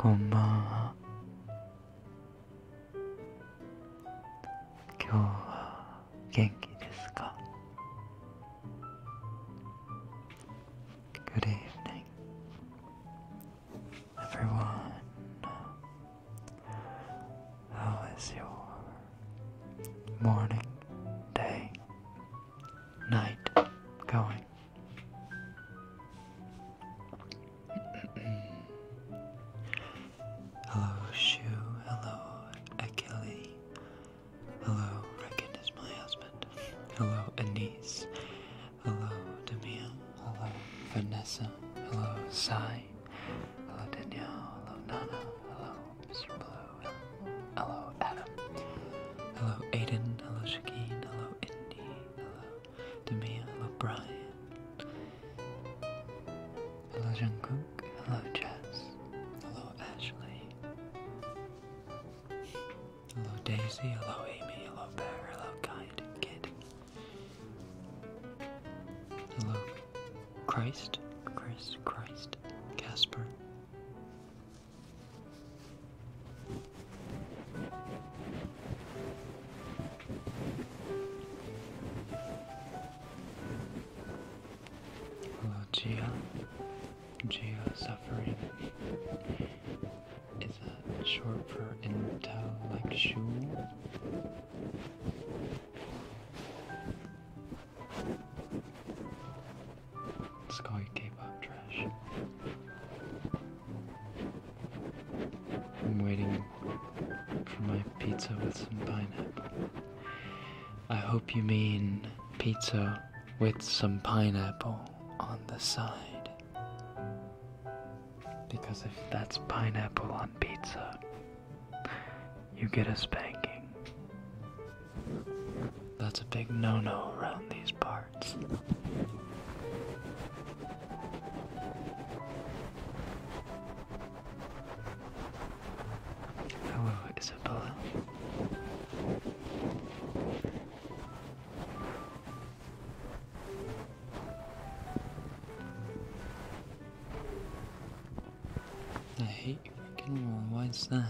こんばんは。今日は元気ですか？ Good evening, everyone. How is your morning, day, night going? Hello, Shu. Hello, Achille. Hello, Rekken is my husband. Hello, Anise. Hello, Demia. Hello, Vanessa. Hello, Sai. Hello, Danielle. Hello, Nana. Hello, Mr. Blue. Hello, Adam. Hello, Aiden. Hello, Shakeen. Hello, Indy. Hello, Demia. Hello, Brian. Hello, Jungkook. Hello, Jess. Hello, Ashley. Hello, Daisy. Hello, Amy. Hello, Bear. Hello, Kind Kid. Hello, Christ. Christ. Casper. Hello, Gia. Gia suffering. Is that short for intellectual? Let's call you K-pop trash. I'm waiting for my pizza with some pineapple. I hope you mean pizza with some pineapple on the side. Because if that's pineapple on pizza, you get a spanking. That's a big no-no around these parts. Hello, Isabella. I hate your freaking wall. Why is that?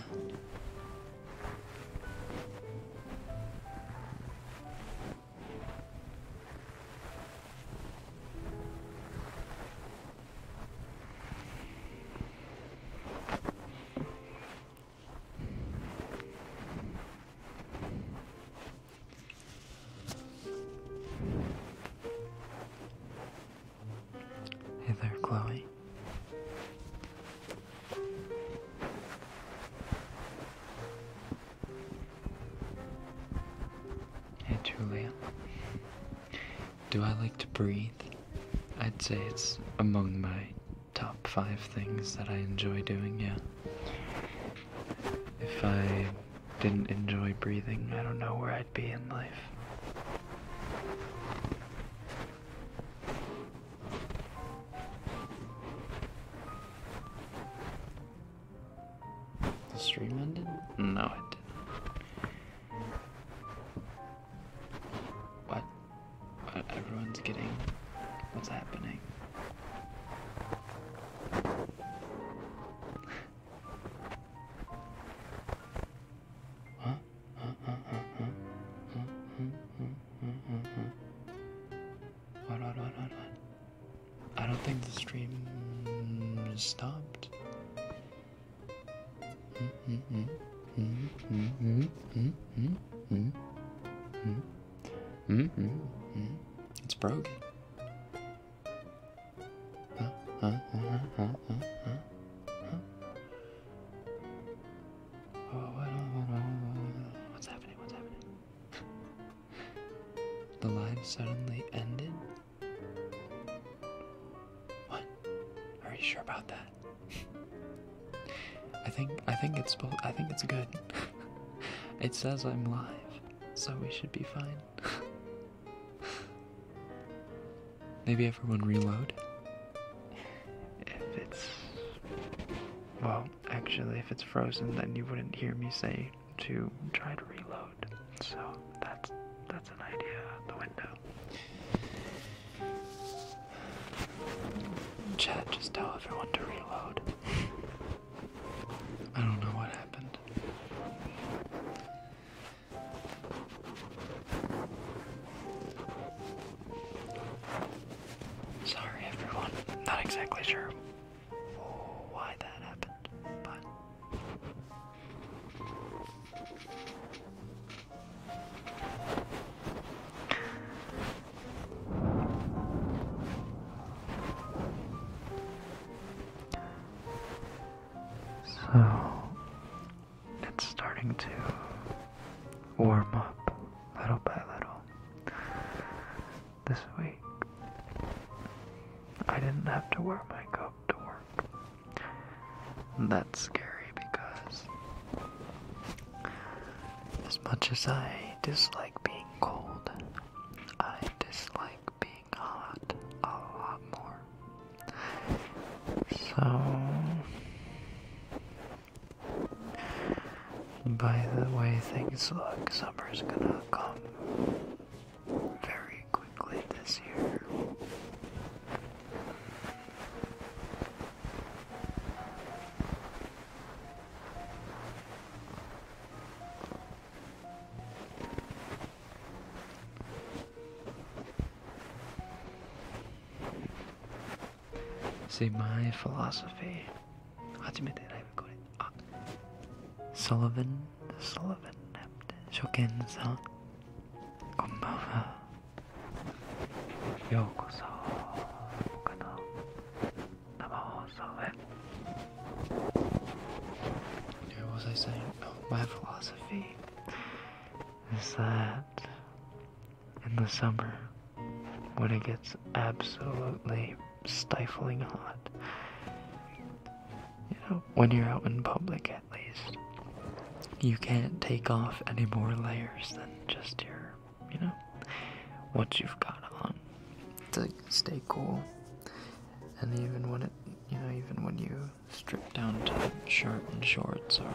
Hey there, Chloe. Hey, Julia. Do I like to breathe? I'd say it's among my top 5 things that I enjoy doing, yeah. If I didn't enjoy breathing, I don't know where I'd be in life. The stream ended? No, it didn't. What? Everyone's getting... What's happening? What? I don't think the stream stopped. It's broken. What's happening? The live suddenly ended? What? Are you sure about that? I think it's good. It says I'm live, so we should be fine. Maybe everyone reload? If it's... Well, actually, if it's frozen, then you wouldn't hear me say to try to reload. So, that's an idea out the window. Chat, just tell everyone to reload. sure why that happened, but so it's starting to warm up little by little. This week, I didn't have to wear my coat to work. And that's scary because as much as I dislike being cold, I dislike being hot a lot more. So, by the way things look, summer's gonna come very quickly this year. See, my philosophy. 初めてライブこれ。あ、Sullivan 初見さん、こんばんは。ようこそ僕の生放送へ。What was I saying? Oh, my philosophy is that in the summer, when it gets absolutely stifling hot, you know, when you're out in public at least, you can't take off any more layers than just your, you know, what you've got on to stay cool. And even when it, you know, even when you strip down to shirt and shorts or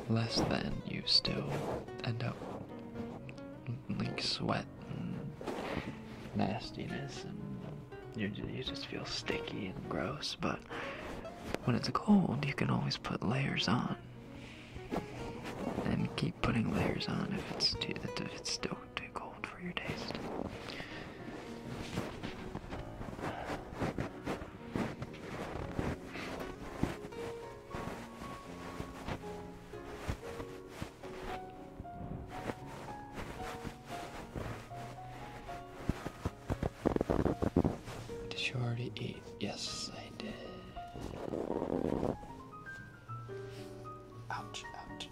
less than, you still end up like sweat and nastiness, and you just feel sticky and gross. But when it's cold, you can always put layers on and keep putting layers on if it's still too cold for your taste. Did you already eat? Yes, I did. Ouch, ouch.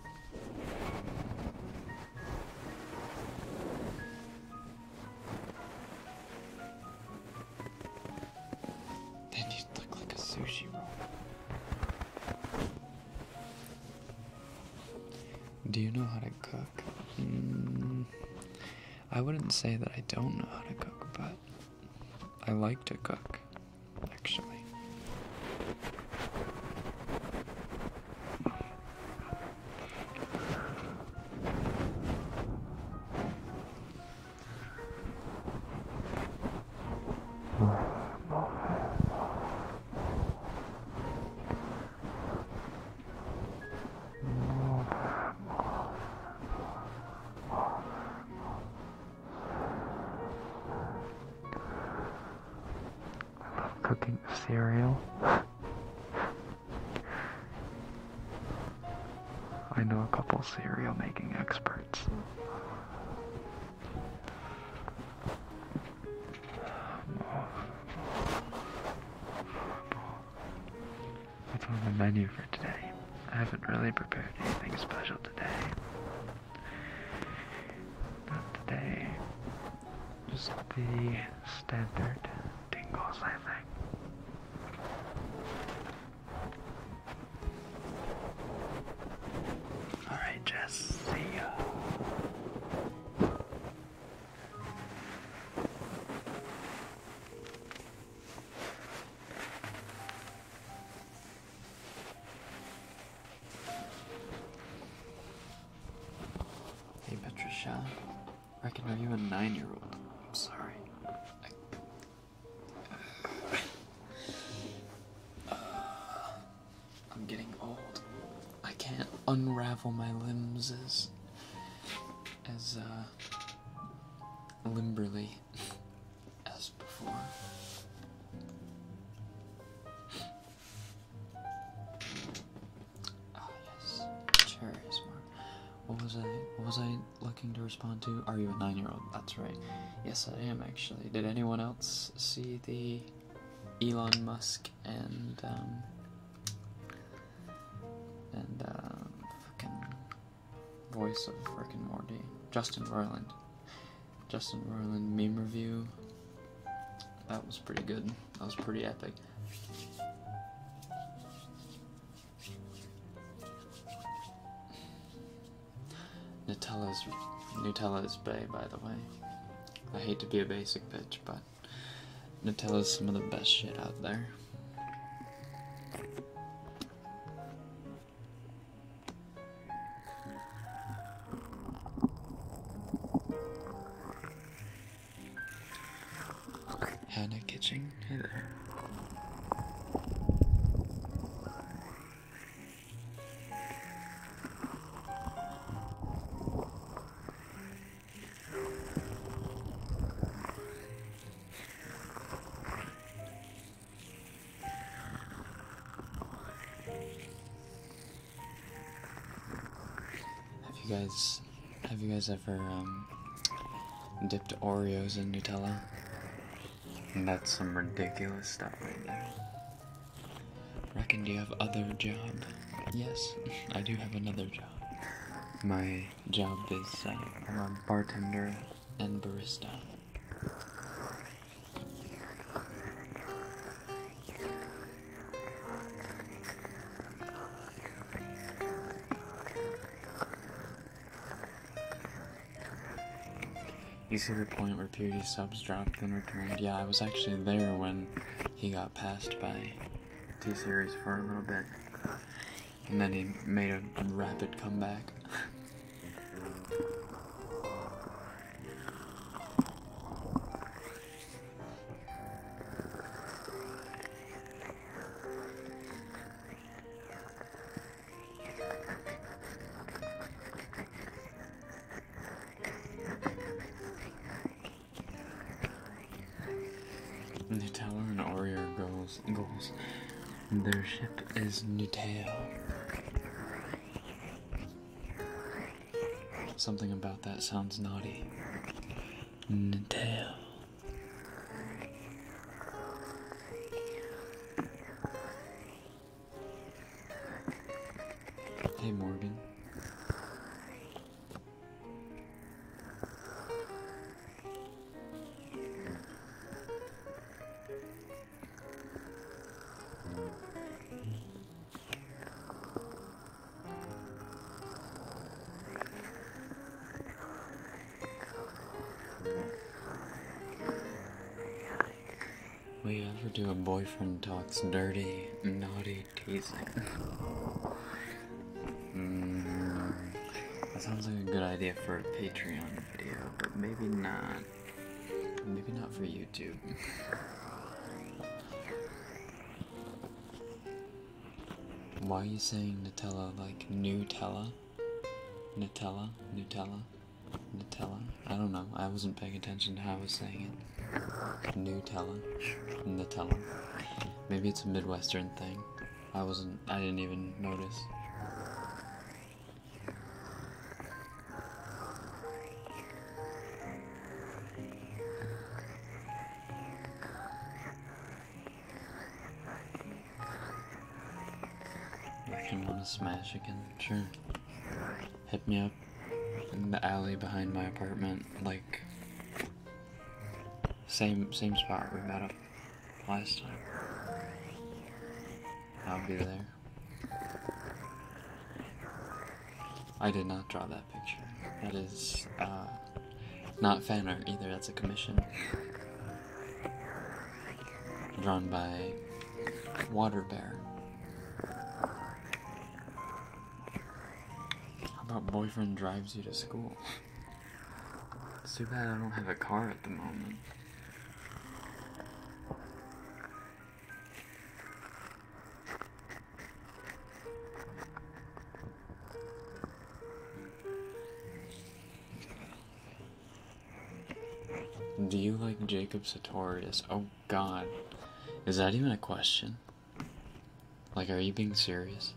Then you look like a sushi roll. Do you know how to cook? I wouldn't say that I don't know how to cook, but I like to cook, actually. Cooking cereal. I know a couple cereal making experts. What's on the menu for today? I haven't really prepared anything special today. Not today. Just the standard tingles, I think. Alright, Jess, see ya. Hey, Patricia. Reckon, are you a 9-year-old? I'm sorry. I'm getting old. I can't unravel my limbs as limberly as before. asking to respond to? Are you a 9-year-old? That's right. Yes, I am actually. Did anyone else see the Elon Musk and fucking voice of Rick and Morty, Justin Roiland meme review? That was pretty good. That was pretty epic. Nutella's bae, by the way. I hate to be a basic bitch, but Nutella's some of the best shit out there. Hannah Kitching, hey there. Have you guys ever dipped Oreos in Nutella? And that's some ridiculous stuff right there. Rekken, do you have other job? Yes, I do have another job. My job is I'm a bartender and barista. You see the point where PewDie's subs dropped and returned? Yeah, I was actually there when he got passed by T-Series for a little bit. And then he made a rapid comeback. Nutella and Oreo goals. Their ship is Nutella. Something about that sounds naughty. Nutella. Hey Morgan. Will you ever do a boyfriend talks dirty, naughty teasing? That sounds like a good idea for a Patreon video, but maybe not. Maybe not for YouTube. Why are you saying Nutella like Nutella? Nutella? I don't know. I wasn't paying attention to how I was saying it. Nutella. Maybe it's a Midwestern thing. I didn't even notice. Rekken wanna smash again? Sure. Hit me up in the alley behind my apartment, like same spot we met up last time. I'll be there. I did not draw that picture. That is not fan art either, that's a commission. Drawn by Water Bear. How about boyfriend drives you to school? It's too bad I don't have a car at the moment. Do you like Jacob Sartorius? Oh god. Is that even a question? Like, are you being serious?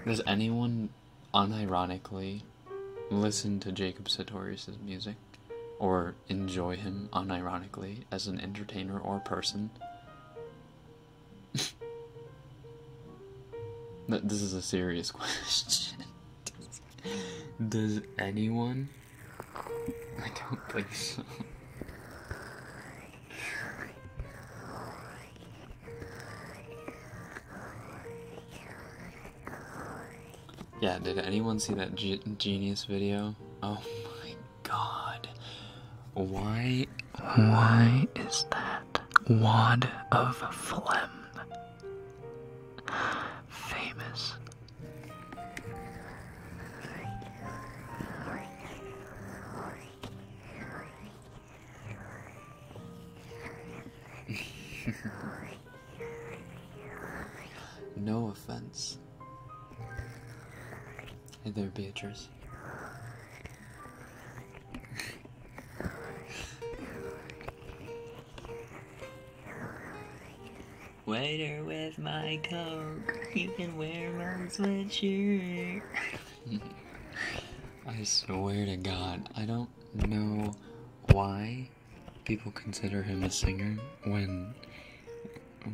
Does anyone unironically listen to Jacob Sartorius' music, or enjoy him unironically as an entertainer or person? This is a serious question. Does anyone? I don't think so. Yeah, did anyone see that Genius video? Oh my god. Why is that wad of phlegm famous? No offense. Hey there, Beatrice. Waiter with my Coke, you can wear my sweatshirt. I swear to God, I don't know why people consider him a singer when,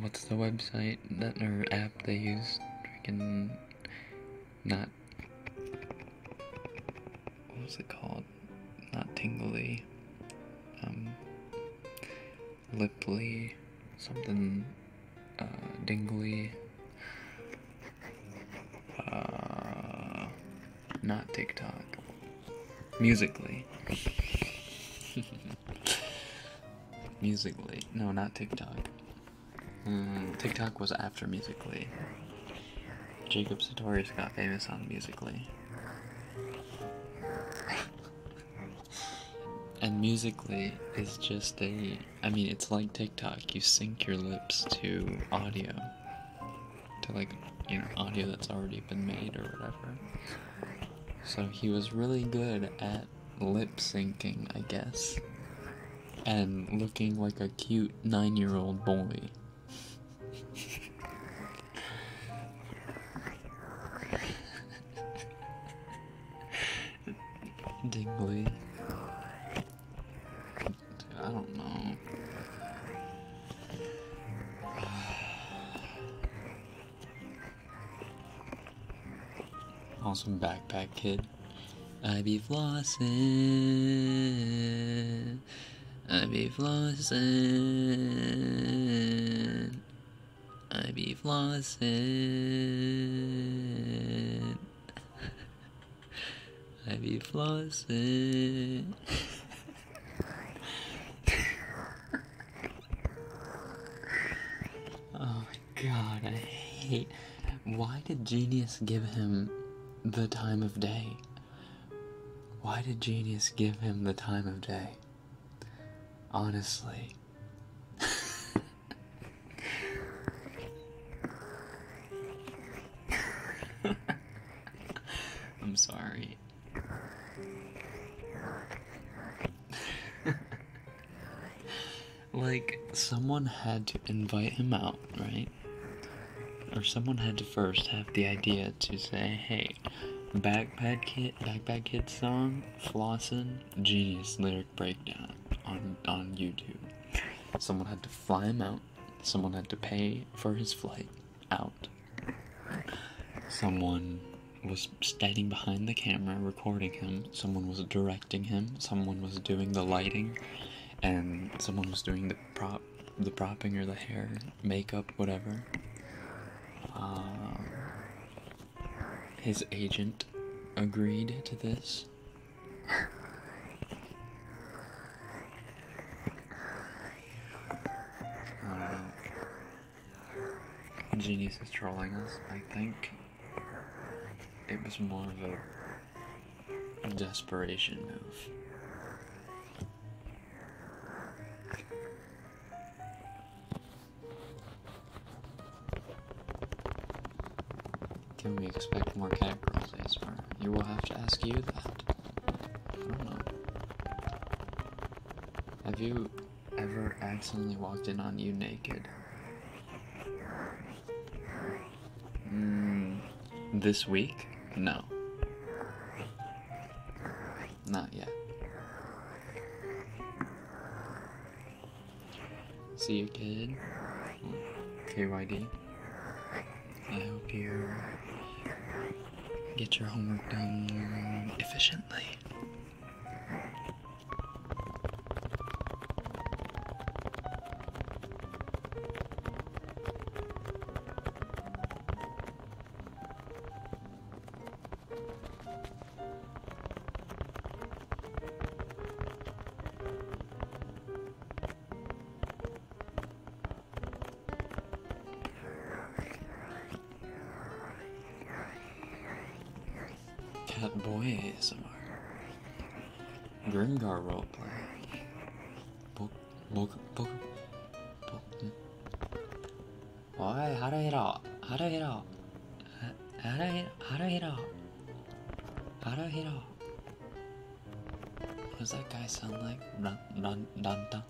what's the website that or app they use? Freaking, not, what was it called? Not Tingly, Liply, something, Dingly, not TikTok, Musically. Musically, no, not TikTok. TikTok was after Musically. Jacob Sartorius got famous on Musically. And Musically is just it's like TikTok. You sync your lips to audio. To audio that's already been made or whatever. So he was really good at lip syncing, I guess. And looking like a cute 9-year-old boy. Dingly. I don't know. Awesome Backpack Kid. I be flossing. I be flossing. I be flossing. I be flossing. Oh my god, I hate. Why did Genius give him the time of day? Why did Genius give him the time of day? Honestly. I'm sorry. Like, someone had to invite him out, right? Or someone had to first have the idea to say, hey, Backpack Kid song, Flossin', Genius lyric breakdown on YouTube. Someone had to fly him out. Someone had to pay for his flight out. Someone was standing behind the camera recording him. Someone was directing him. Someone was doing the lighting. And someone was doing the propping or the hair, makeup, whatever. His agent agreed to this. Genius is trolling us. I think it was more of a desperation move. Can we expect more cat girls ASMR? You will have to ask you that. I don't know. Have you ever accidentally walked in on you naked? This week? No. Not yet. See you, kid. KYD. I hope you get your homework done efficiently. Cat boy ASMR. Grimgar roleplay. Oi, Haruhiro. Haruhiro. Haruhiro. Haruhiro. What does that guy sound like? Ranta.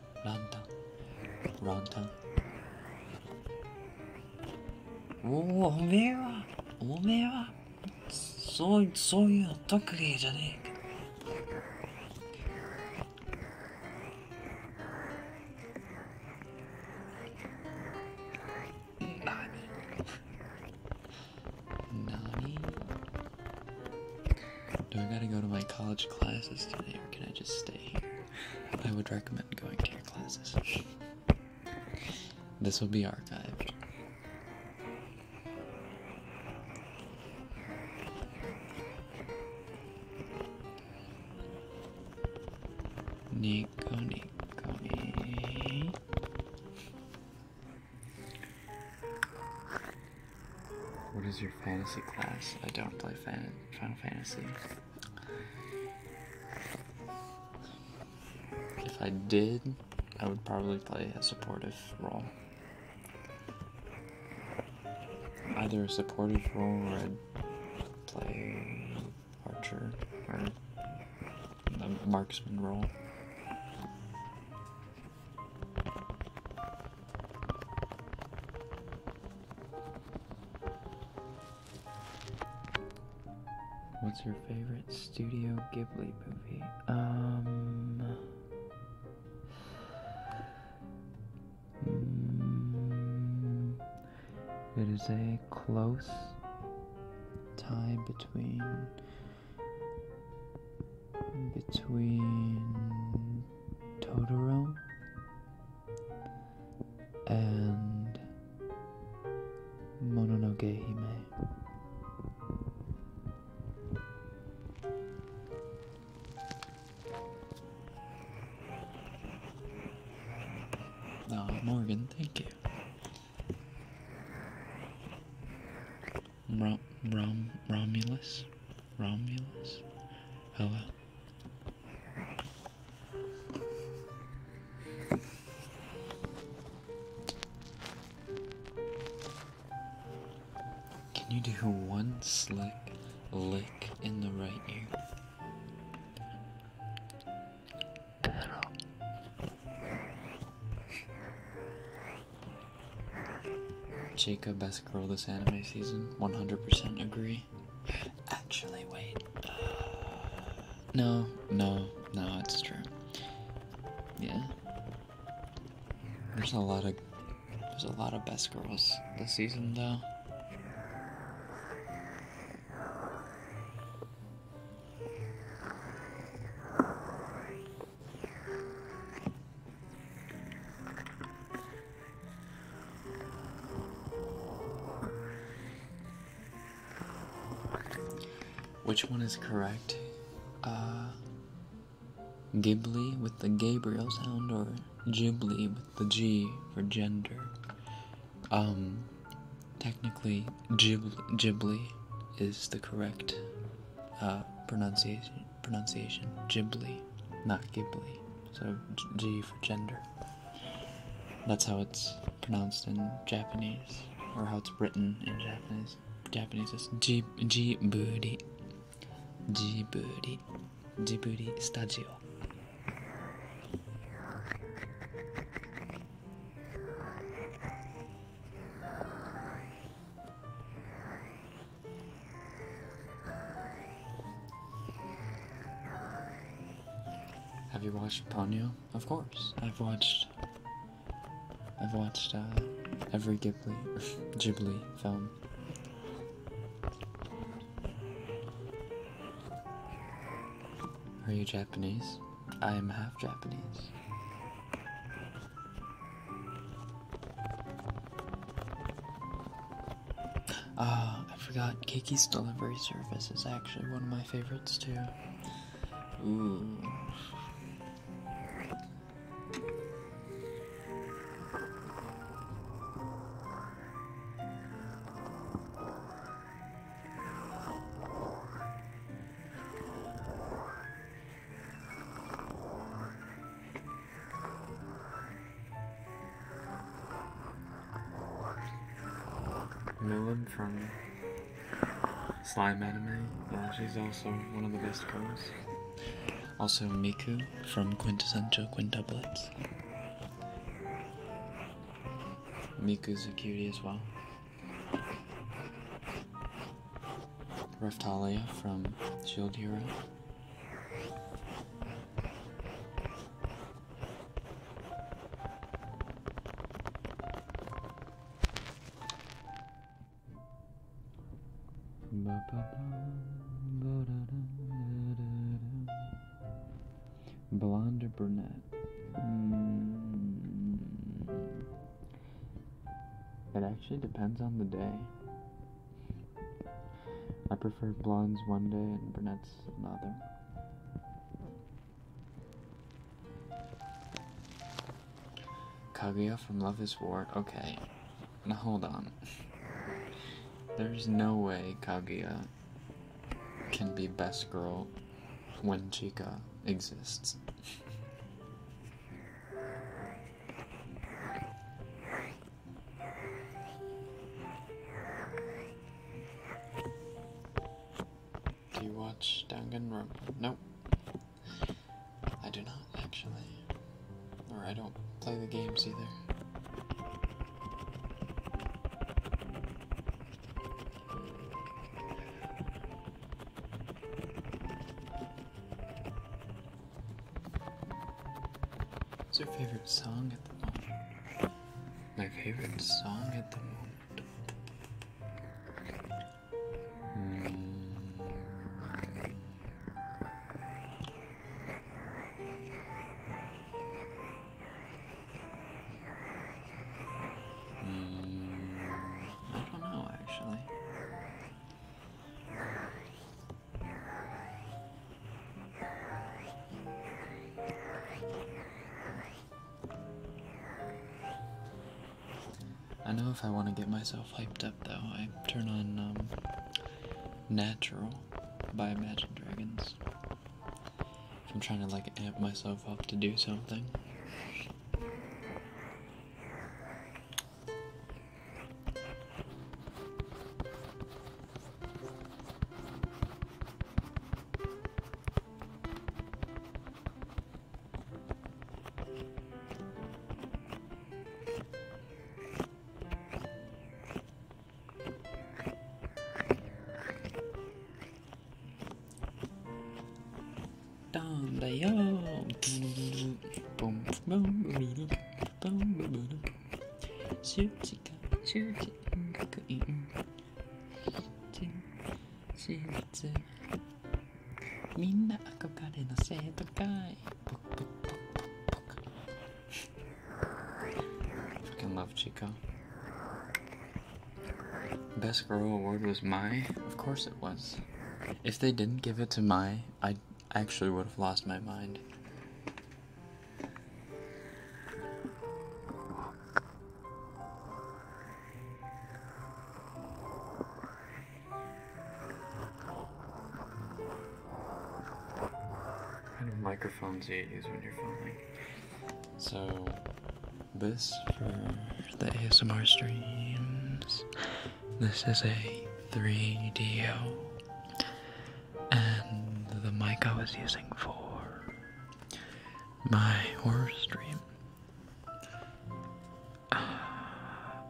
Oh, おめえはそういうの得意じゃねえか。Nani? Do I gotta go to my college classes today, or can I just stay here? I would recommend going to your classes. This will be archived. Nico. What is your fantasy class? I don't play Final Fantasy. If I did, I would probably play a supportive role. Either a supportive role or I'd play archer or a marksman role. What's your favorite Studio Ghibli movie? It is a close tie between Totoro and Mononoke Hime. Oh, Morgan, thank you. Romulus? Hello. Can you do one slick lick in the right ear? Jacob, best girl this anime season. 100% agree. Actually, wait. No, it's true. Yeah. There's a lot of best girls this season, though. Which one is correct? Ghibli with the Gabriel sound, or Ghibli with the G for gender? Technically, Ghibli is the correct pronunciation. Ghibli, not Ghibli. So G for gender. That's how it's pronounced in Japanese, or how it's written in Japanese. Japanese is Djibouti. Djibouti Stadio. Have you watched Ponyo? Of course. I've watched every Ghibli film. Are you Japanese? I am half Japanese. I forgot Kiki's Delivery Service is actually one of my favorites too. Ooh. Milim from Slime Anime, she's also one of the best girls. Also Miku from Quintessential Quintuplets. Miku's a cutie as well. Raftalia from Shield Hero. Blonde or brunette? It actually depends on the day. I prefer blondes one day and brunettes another. Kaguya from Love is War? Okay, now hold on. There's no way Kaguya can be best girl when Chika exists. Do you watch Danganronpa? Nope. I do not, actually. Or I don't play the games either. What's your favorite song at the moment? My favorite song at the moment? I don't know, actually. I know if I want to get myself hyped up, though, I turn on Natural by Imagine Dragons. If I'm trying to, like, amp myself up to do something. Freaking love Chico. Best Girl Award was Mai? Of course it was. If they didn't give it to Mai, I actually would have lost my mind. What kind of microphones do you use when you're filming? So, this for the ASMR streams. This is a 3DO. And the mic I was using for my horror stream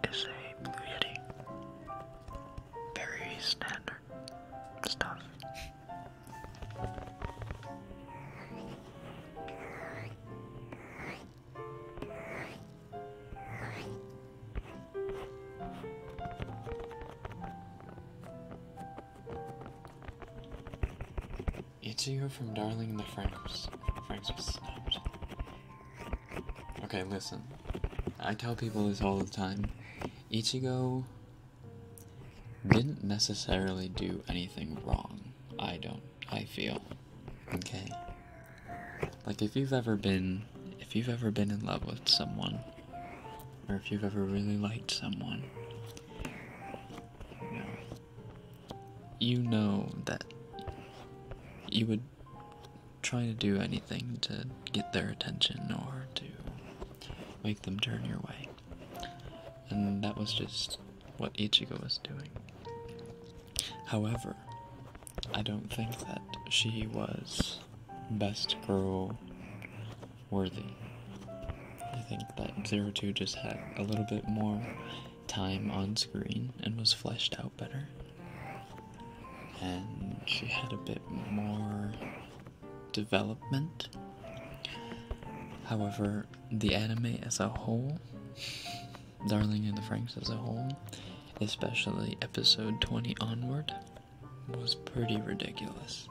is a Blue Yeti. Very standard stuff. Ichigo from Darling in the Franxx. Franxx was snapped. Okay, listen. I tell people this all the time. Ichigo didn't necessarily do anything wrong. I feel. Okay? Like, if you've ever been in love with someone, or if you've ever really liked someone, you know that you would try to do anything to get their attention or to make them turn your way. And that was just what Ichigo was doing. However, I don't think that she was best girl worthy. I think that 02 just had a little bit more time on screen and was fleshed out better. And she had a bit more development. However, the anime as a whole, Darling in the Franxx as a whole, especially episode 20 onward, was pretty ridiculous.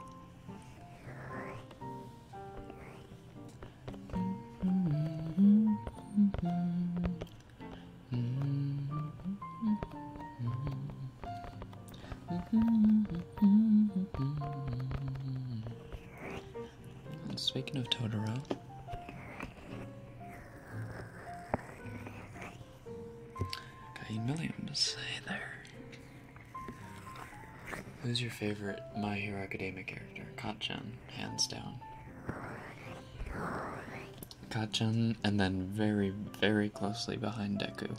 Speaking of Totoro, got a million to say there. Who's your favorite My Hero Academia character? Kacchan, hands down. Kacchan, and then very, very closely behind Deku.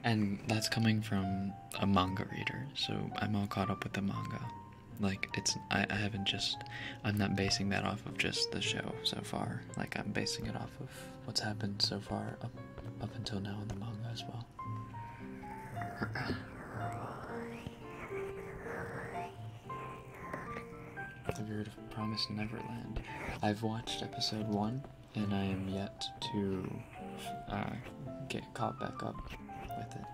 And that's coming from a manga reader, so I'm all caught up with the manga. Like, I'm not basing that off of just the show so far. Like, I'm basing it off of what's happened so far up until now in the manga as well. Have you heard of Promised Neverland? I've watched episode 1, and I am yet to get caught back up with it.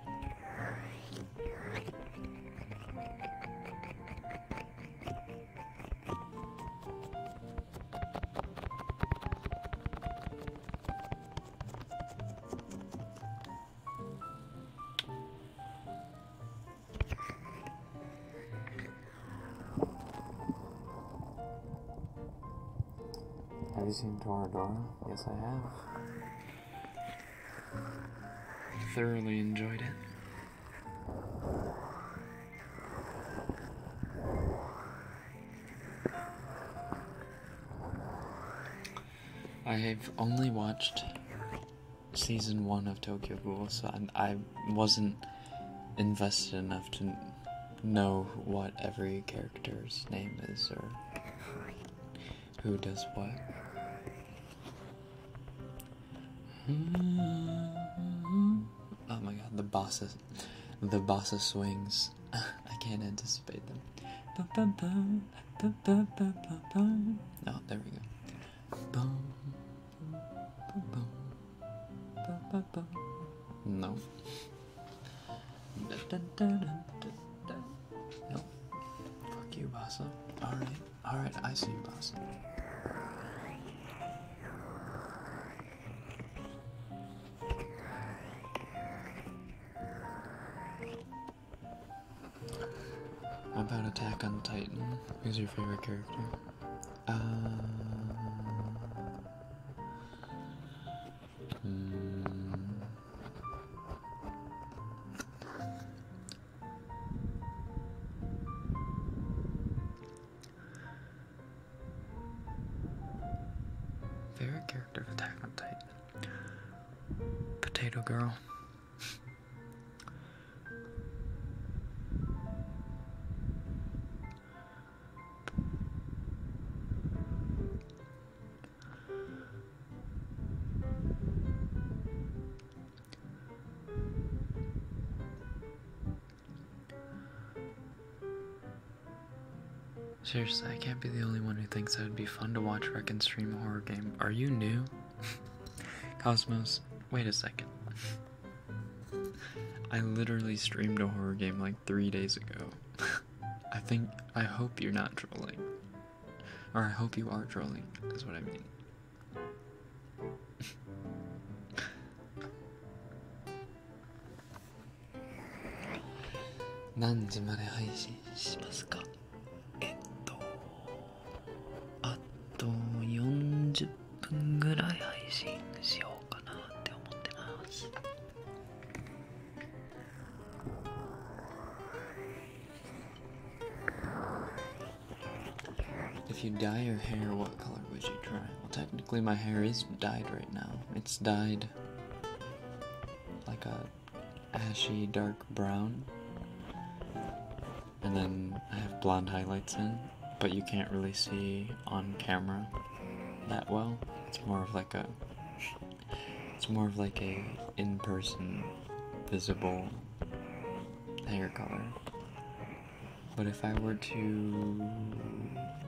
Have you seen Toradora? Yes, I have. Thoroughly enjoyed it. I have only watched season 1 of Tokyo Ghoul, so I wasn't invested enough to know what every character's name is or who does what. Oh my god, the bosses swings. I can't anticipate them. Oh, there we go. No. No. Fuck you, Bassa. Alright, I see you, Bassa. How about Attack on Titan? Who's your favorite character? Favorite character of Attack on Titan? Potato Girl. Seriously, I can't be the only one who thinks that would be fun to watch Rekken stream a horror game. Are you new? Cosmos, Wait a second. I literally streamed a horror game like 3 days ago. I hope you're not trolling. Or I hope you are trolling, is what I mean.何時まで配信しますか？あと40分ぐらい配信しようかなって思ってます。If you dye your hair, what color would you try? Well, technically my hair is dyed right now. It's dyed like a ashy dark brown. And then I have blonde highlights in, but you can't really see on camera that well. It's more of like a in-person visible hair color. But if I were to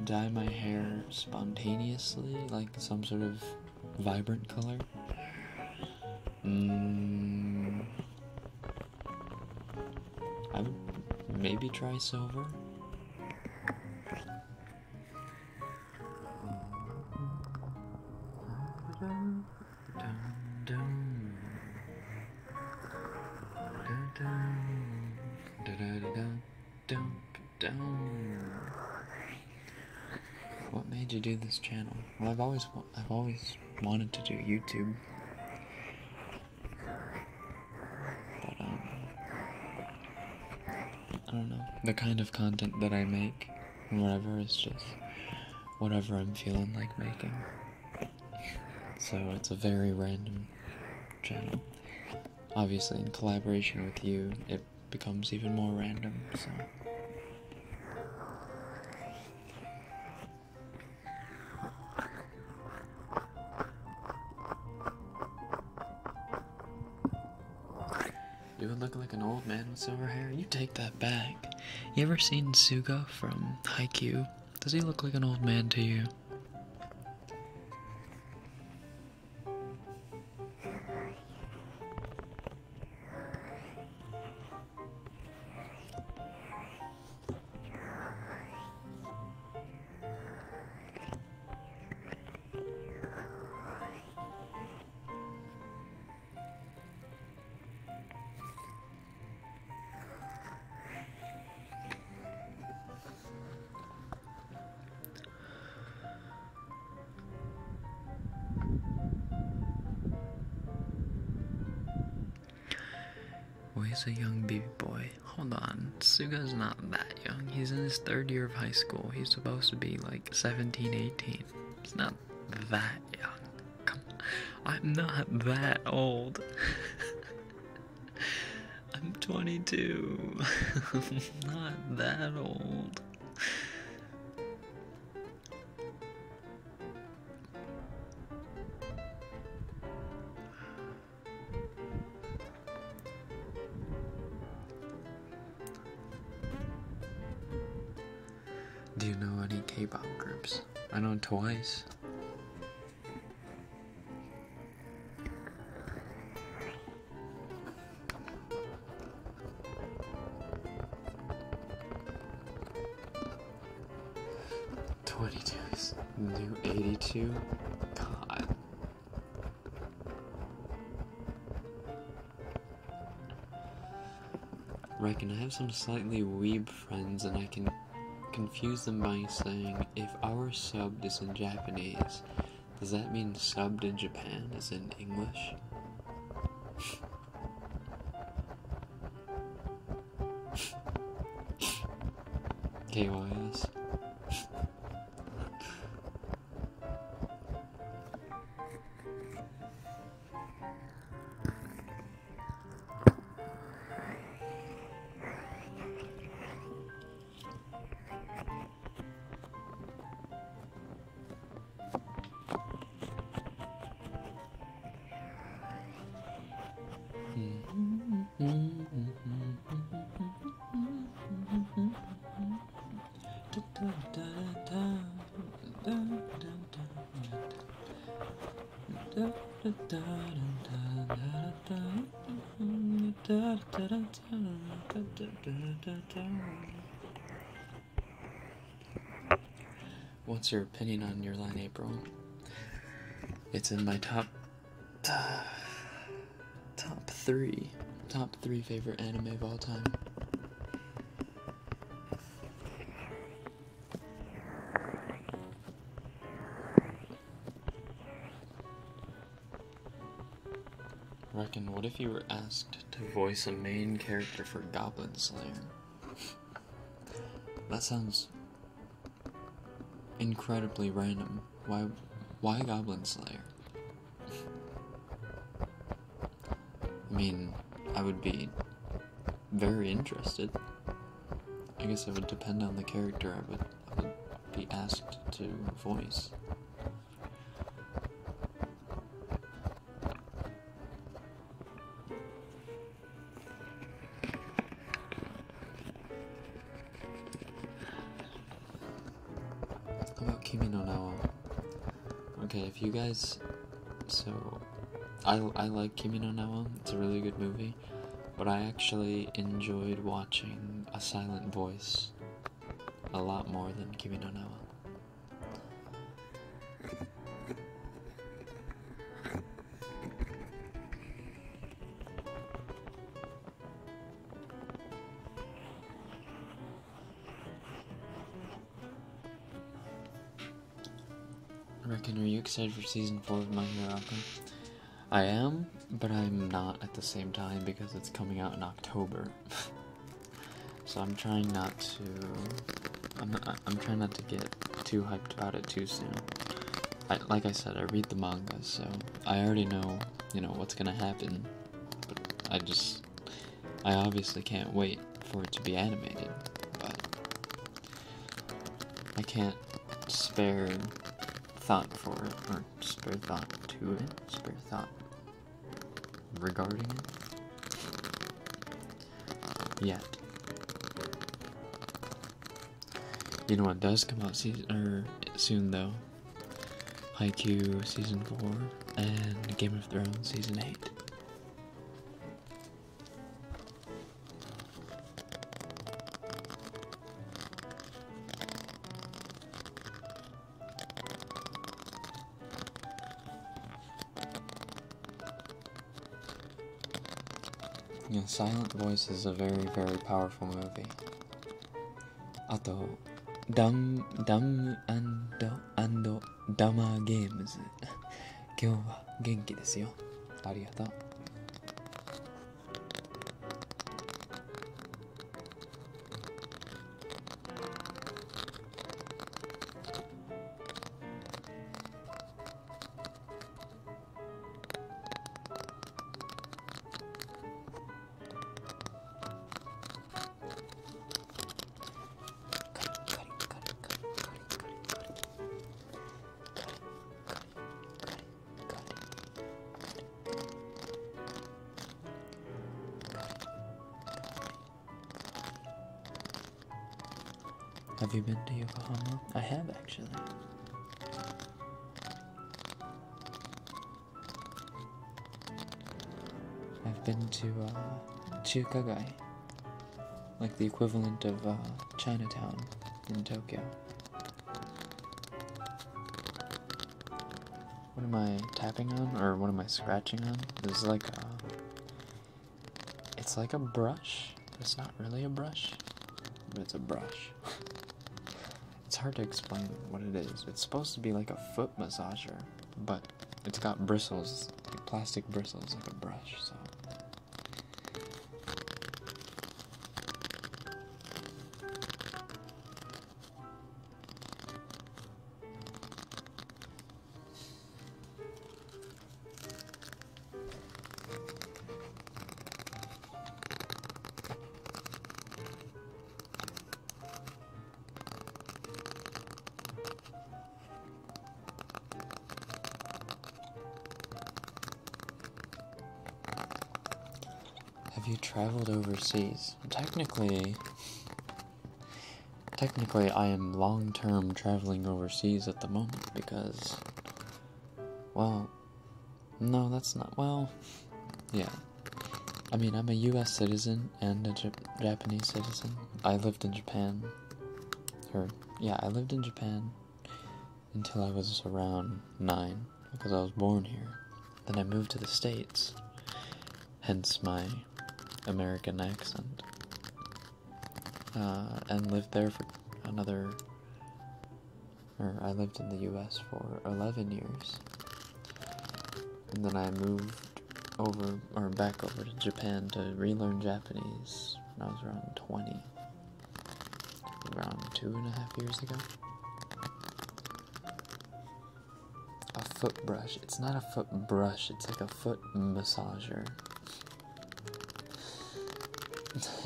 dye my hair spontaneously, like some sort of vibrant color, I would maybe try silver. What made you do this channel? Well, I've always wanted to do YouTube. But I don't know. The kind of content that I make and whatever is just whatever I'm feeling like making. So it's a very random channel. Obviously, in collaboration with you, it becomes even more random, so. You would look like an old man with silver hair. You take that back. You ever seen Suga from Haikyuu? Does he look like an old man to you? Well, he's a young baby boy. Hold on, Suga's not that young. He's in his 3rd year of high school. He's supposed to be like 17, 18. He's not that young. Come on. I'm not that old. I'm 22. I'm not that old. Do you know any K-pop groups? I know Twice. '22 is new 82? God. Rekken, I have some slightly weeb friends and I can confuse them by saying, if our subbed is in Japanese, does that mean subbed in Japan is in English? KYS. What's your opinion on your line, April? It's in my top three favorite anime of all time. Rekken, what if you were asked to voice a main character for Goblin Slayer? That sounds incredibly random. Why Goblin Slayer? I mean, I would be very interested. I guess it would depend on the character I would be asked to voice. About Kimi no Na wa. Okay, if you guys, so I like Kimi no Na wa. It's a really good movie, but I actually enjoyed watching a silent voice a lot more than Kimi no Na wa. Rekken, are you excited for season 4 of My Hero Academia? I am, but I'm not at the same time because it's coming out in October. So I'm trying not to. I'm trying not to get too hyped about it too soon. Like I said, I read the manga, so I already know, what's gonna happen. But I obviously can't wait for it to be animated. But I can't spare thought for it, or spare thought to it, spare thought regarding it, yet. You know what does come out soon though? Haikyuu Season 4 and Game of Thrones Season 8. Yeah, Silent Voice is a very, very powerful movie. あと、ダムダマーゲームズ。今日は元気ですよ。ありがとう。Have you been to Yokohama? I have, actually. I've been to Chukagai, like the equivalent of Chinatown in Tokyo. What am I tapping on, or what am I scratching on? There's like it's like a brush. It's not really a brush, but it's a brush. It's hard to explain what it is. It's supposed to be like a foot massager, but it's got bristles, like plastic bristles, like a brush, so. Have you traveled overseas? Technically I am long-term traveling overseas at the moment because, well, no, that's not, well, yeah. I mean, I'm a US citizen and a Japanese citizen. I lived in Japan. I lived in Japan until I was around 9, because I was born here. Then I moved to the States, hence my American accent. And lived there for I lived in the US for 11 years. And then I moved back over to Japan to relearn Japanese when I was around 20. Around 2.5 years ago. A foot brush. It's not a foot brush, it's like a foot massager.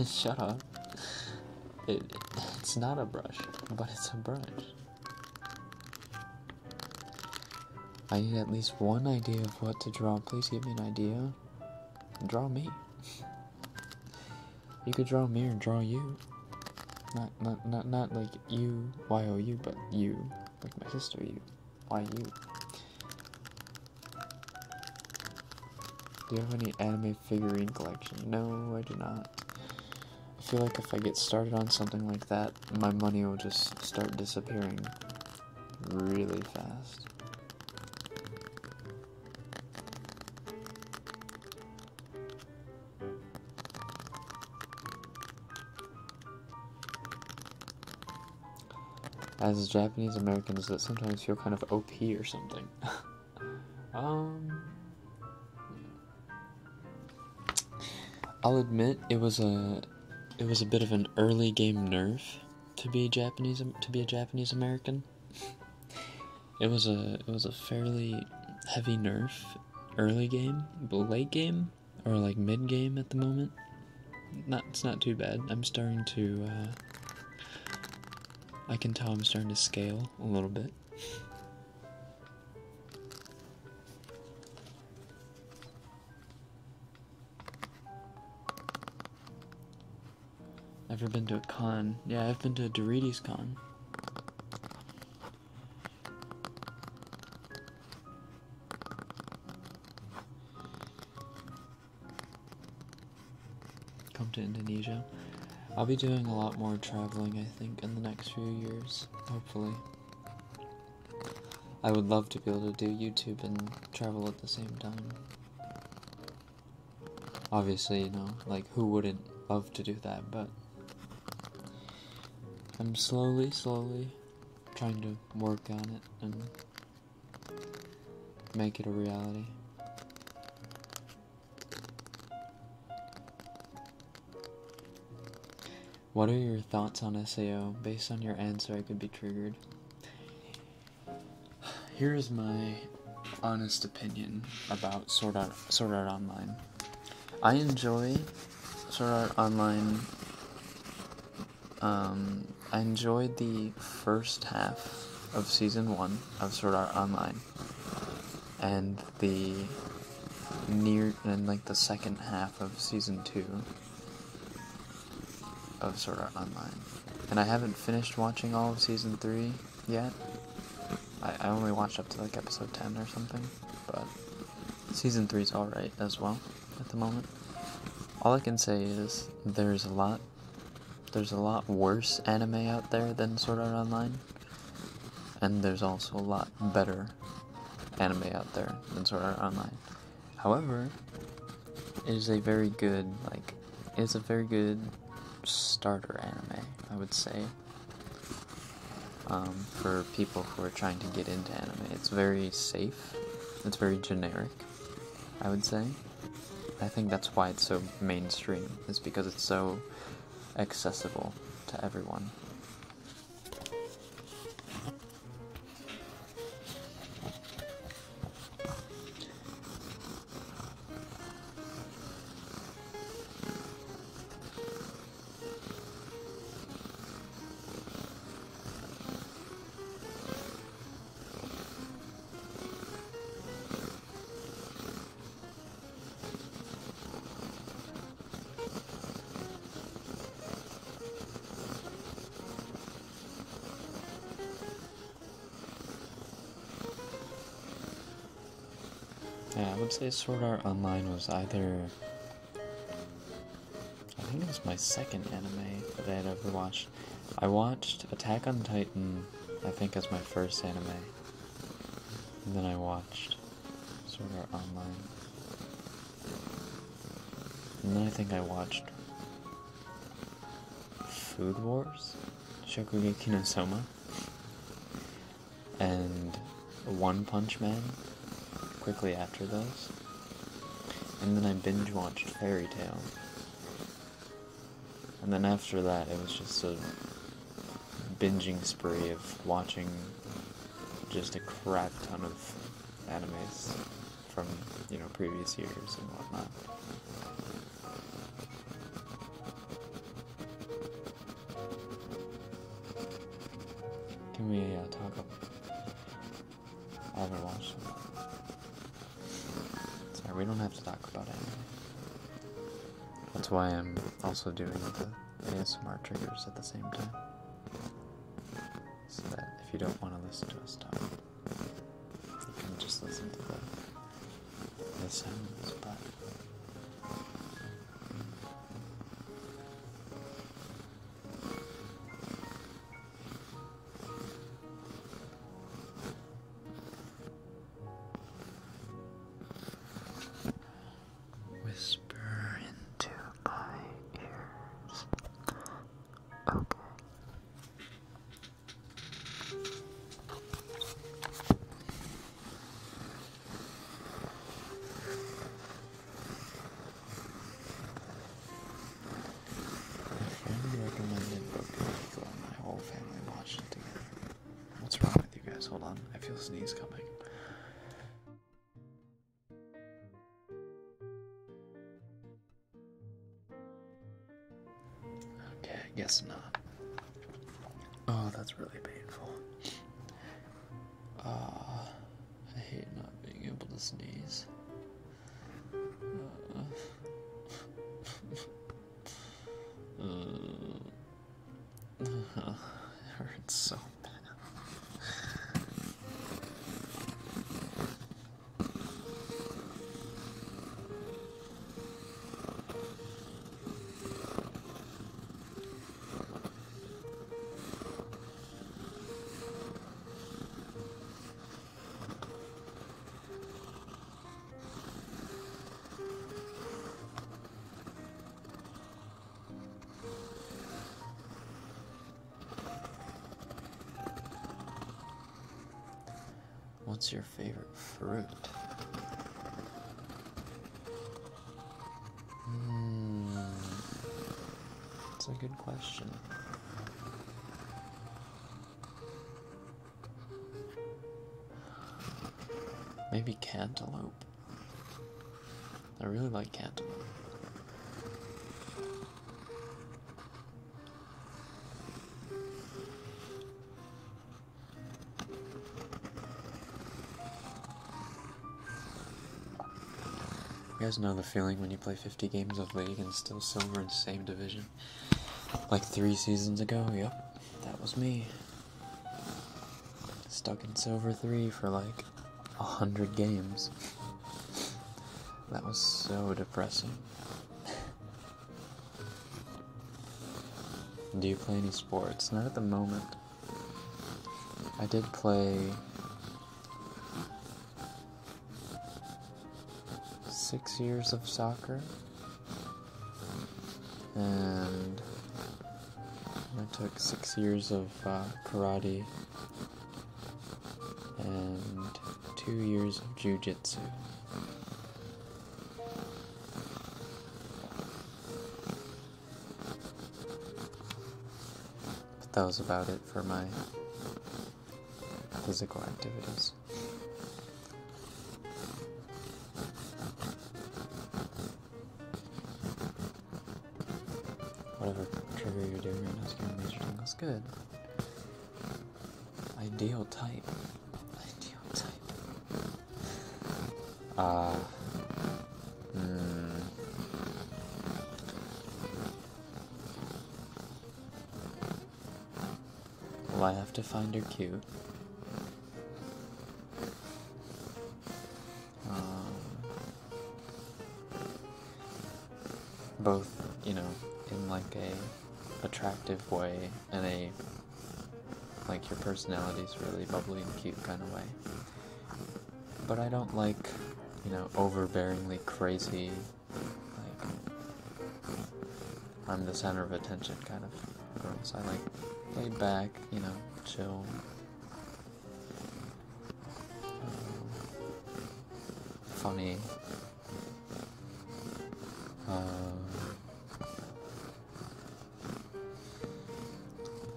Shut up. It's not a brush, but it's a brush. I need at least one idea of what to draw. Please give me an idea. Draw me. You could draw me or draw you. Not like you, Y-O-U, but you. Like my sister, you. Y-U. Do you have any anime figurine collection? No, I do not. I feel like if I get started on something like that, my money will just start disappearing really fast. As Japanese American, does it sometimes feel kind of OP or something? I'll admit it was a bit of an early game nerf to be a Japanese American. It was a fairly heavy nerf early game, but late game or like mid game at the moment. It's not too bad. I'm starting to I can tell I'm starting to scale a little bit. Ever been to a con? Yeah, I've been to a Doritos con. Come to Indonesia. I'll be doing a lot more traveling, I think, in the next few years, hopefully. I would love to be able to do YouTube and travel at the same time. Obviously, you know, like, who wouldn't love to do that, but I'm slowly trying to work on it and make it a reality. What are your thoughts on SAO? Based on your answer, I could be triggered. Here is my honest opinion about Sword Art Online. I enjoy Sword Art Online. I enjoyed the first half of Season 1 of Sword Art Online. And the second half of Season 2 of Sword Art Online. And I haven't finished watching all of Season 3 yet. I only watched up to like episode 10 or something, but Season 3 is alright as well at the moment. All I can say is there's a lot worse anime out there than Sword Art Online, and there's also a lot better anime out there than Sword Art Online. However, it is a very good starter anime, I would say, for people who are trying to get into anime. It's very safe, it's very generic, I would say. I think that's why it's so mainstream, is because it's so accessible to everyone. Yeah, I would say Sword Art Online was either was my second anime that I had ever watched. I watched Attack on Titan, I think, as my first anime. And then I watched Sword Art Online. And then I think I watched Food Wars? Shokugeki no Soma? And One Punch Man quickly after those. And then I binge watched Fairy Tail. And then after that, it was just a binging spree of watching just a crap ton of animes from, you know, previous years and whatnot. Can we talk about... I haven't watched them. Sorry, we don't have to talk about anime. That's why I'm also doing the ASMR triggers at the same time. So that if you don't want to listen to us talk, you can just listen to the sounds, but... Whisper into my ears. Okay. My friend recommended Boku and my whole family watched it together. What's wrong with you guys? Hold on, I feel a sneeze coming. Okay, I guess not. Oh, that's really painful. I hate not being able to sneeze. It hurts so bad. What's your favorite fruit? That's a good question. Maybe cantaloupe. I really like cantaloupe. You guys know the feeling when you play 50 games of League and still silver in the same division? Like 3 seasons ago? Yep, that was me. Stuck in silver 3 for like 100 games. That was so depressing. Do you play any sports? Not at the moment. I did play 6 years of soccer, and I took 6 years of karate and 2 years of jiu-jitsu. But that was about it for my physical activities. Whatever trigger you're doing right now is gonna make your tingles good. Ideal type. Ideal type. Well, I have to find her cute. Both, you know, in like a attractive way, and like your personality's really bubbly and cute kind of way. But I don't like, overbearingly crazy, like, I'm the center of attention kind of girls. I like laid back, chill. Funny.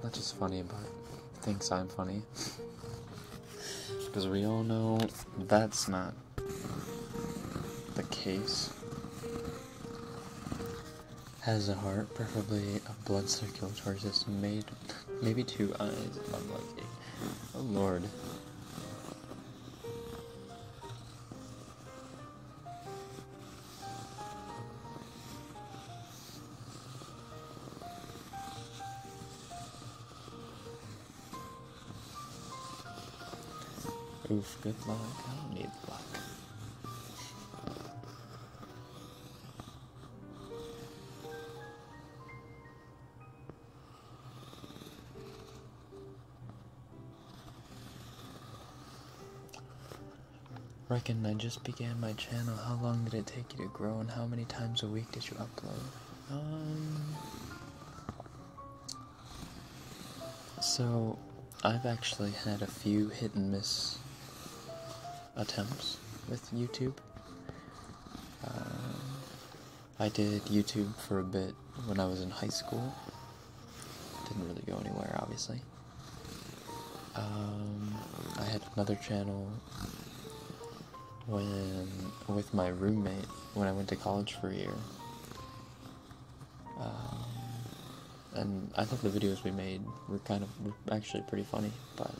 Not just funny, but thinks I'm funny. Because we all know that's not the case. Has a heart, preferably a blood circulatory system, maybe 2 eyes if I'm lucky. Oh lord. Oof, good luck. I don't need luck. Rekken, I just began my channel. How long did it take you to grow, and how many times a week did you upload? So, I've actually had a few hit and miss attempts with YouTube. I did YouTube for a bit when I was in high school. Didn't really go anywhere, obviously. I had another channel with my roommate when I went to college for a year. And I thought the videos we made were actually pretty funny, but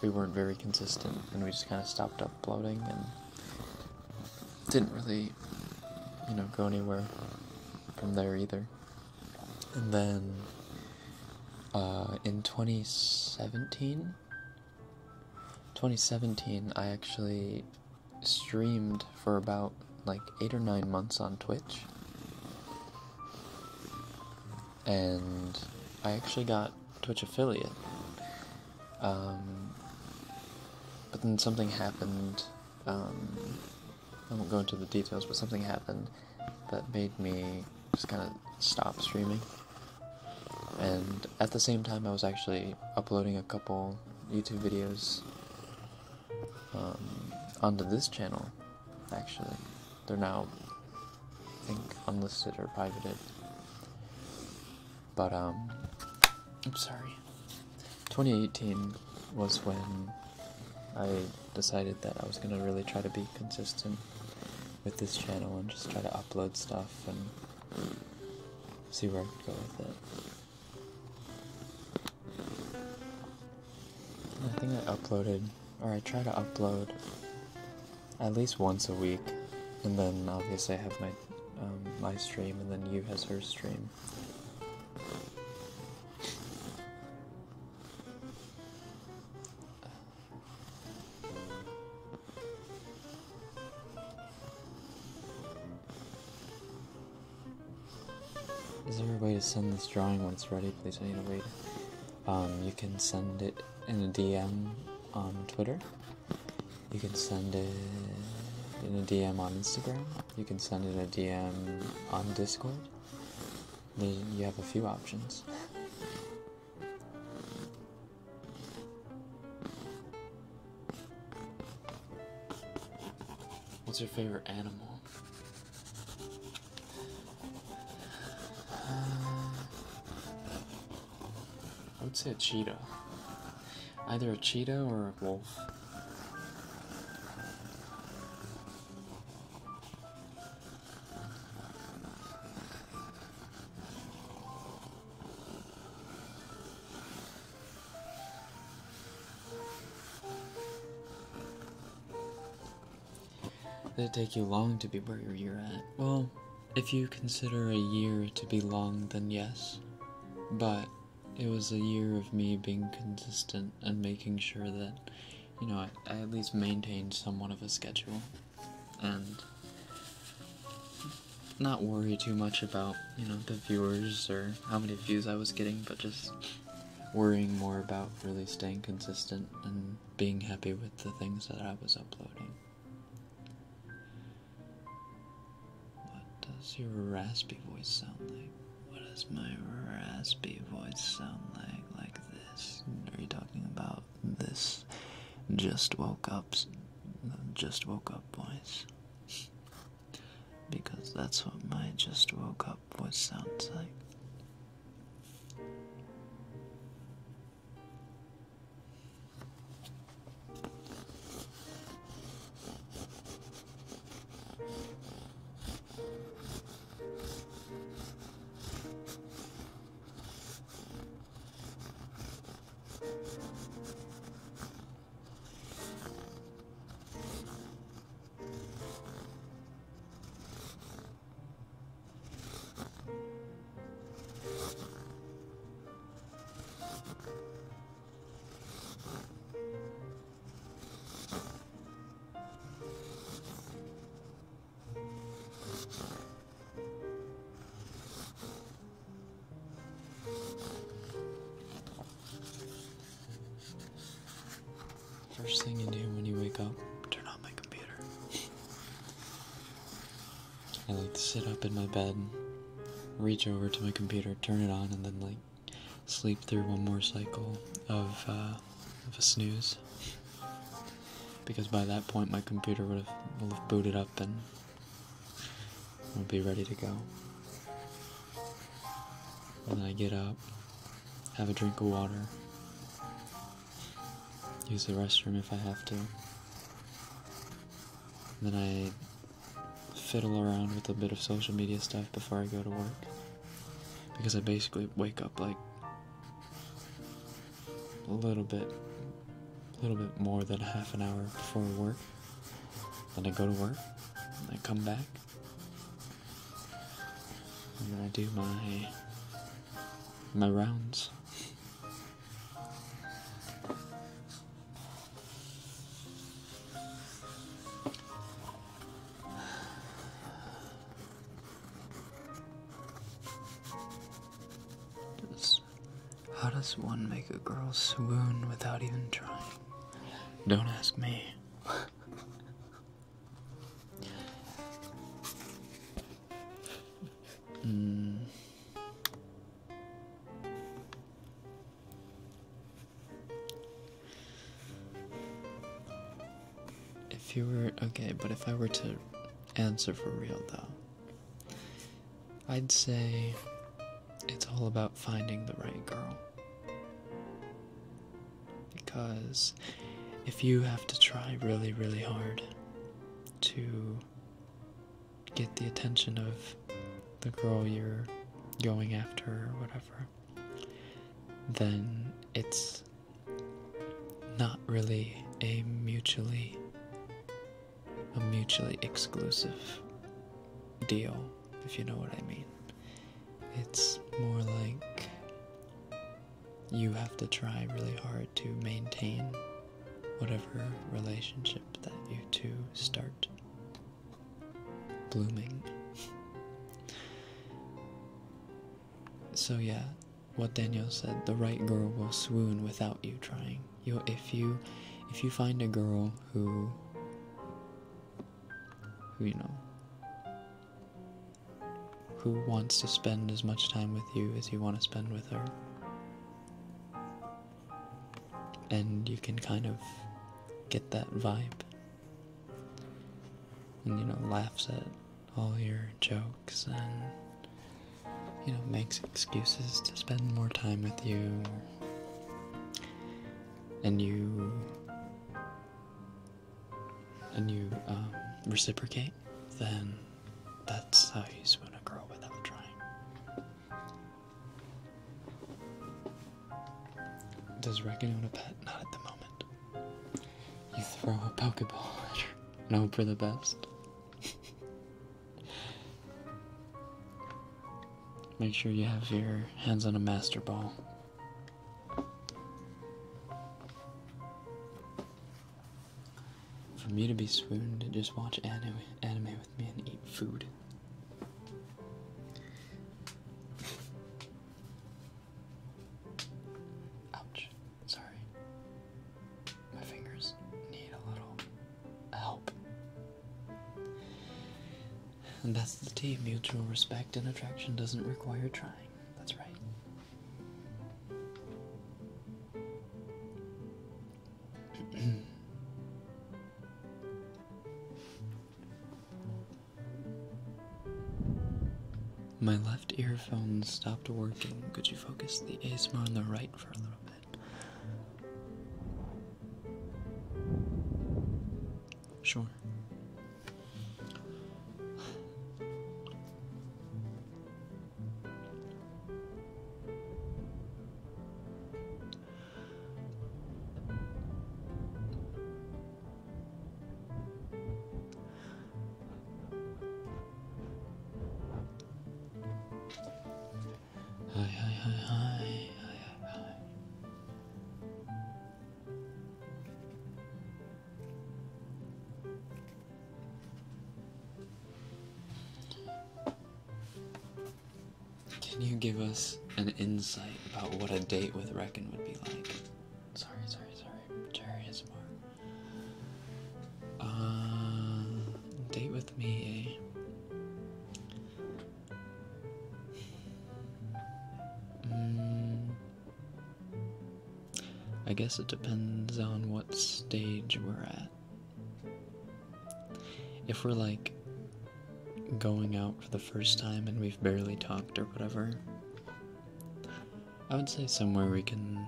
we weren't very consistent, and we just kind of stopped uploading and didn't really, go anywhere from there either. And then in 2017, I actually streamed for about like 8 or 9 months on Twitch. And I actually got Twitch affiliate. But then something happened, I won't go into the details, but something happened that made me just kind of stop streaming. And at the same time, I was actually uploading a couple YouTube videos onto this channel, actually. They're now, I think, unlisted or privated. But, I'm sorry. 2018 was when I decided that I was going to really try to be consistent with this channel and just try to upload stuff and see where I could go with it. And I think I try to upload at least once a week, and then obviously I have my stream, and then you has her stream. Is there a way to send this drawing when it's ready? Please, I need to wait. You can send it in a DM on Twitter. You can send it in a DM on Instagram. You can send it in a DM on Discord. You have a few options. What's your favorite animal? I would say a cheetah. Either a cheetah or a wolf. Did it take you long to be where you're at? Well, if you consider a year to be long, then yes. But it was a year of me being consistent and making sure that, I at least maintained somewhat of a schedule. And not worry too much about, you know, the viewers or how many views I was getting, but just worrying more about really staying consistent and being happy with the things that I was uploading. What does your raspy voice sound like? What does my raspy voice sound like? Like this? Are you talking about this just woke up voice? Because that's what my just woke up voice sounds like. First thing you do when you wake up, turn on my computer. I like to sit up in my bed, reach over to my computer, turn it on, and then like sleep through one more cycle of a snooze. Because by that point my computer will have booted up and will be ready to go. And then I get up, have a drink of water, use the restroom if I have to. Then I fiddle around with a bit of social media stuff before I go to work. Because I basically wake up like a little bit more than half an hour before work. Then I go to work, and I come back, and then I do my rounds. How does one make a girl swoon without even trying? Don't ask me. If you were, okay, but if I were to answer for real though, I'd say it's all about finding the right girl. Because if you have to try really, really hard to get the attention of the girl you're going after or whatever, then it's not really a mutually exclusive deal, if you know what I mean. It's more like you have to try really hard to maintain whatever relationship that you two start blooming. So yeah, what Daniel said, the right girl will swoon without you trying. If you find a girl who you know, who wants to spend as much time with you as you want to spend with her, and you can kind of get that vibe, and you know, laughs at all your jokes and, you know, makes excuses to spend more time with you, and you reciprocate, then that's how you swoon a girl without trying. Does Rekken own a pet? Not at the moment. You throw a Pokeball at her and hope for the best. Make sure you have your hands on a Master Ball. For me to be swooned, just watch anime with me and eat food. And that's the T. Mutual respect and attraction doesn't require trying. That's right. My left earphone stopped working. Could you focus the ASMR on the right for a little bit? Sure. Hi, hi, hi, hi, hi, hi. Can you give us an insight about what a date with Rekken would be like? Sorry. Jerry is more. Date with me, I guess it depends on what stage we're at. If we're like going out for the first time and we've barely talked or whatever, I would say somewhere we can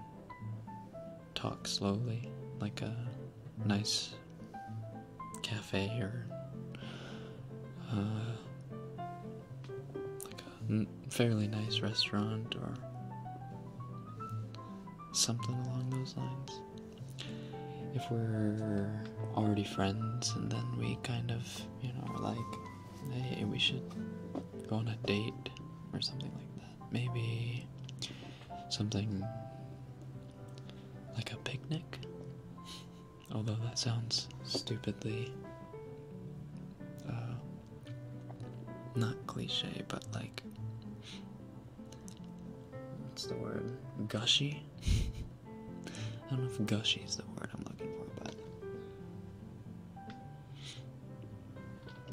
talk slowly, like a nice cafe or like a fairly nice restaurant or something along those lines. If we're already friends and then we kind of, are like, hey, we should go on a date or something like that. Maybe something like a picnic. Although that sounds stupidly, not cliche, but like, what's the word? Gushy? I don't know if gushy is the word I'm looking for, but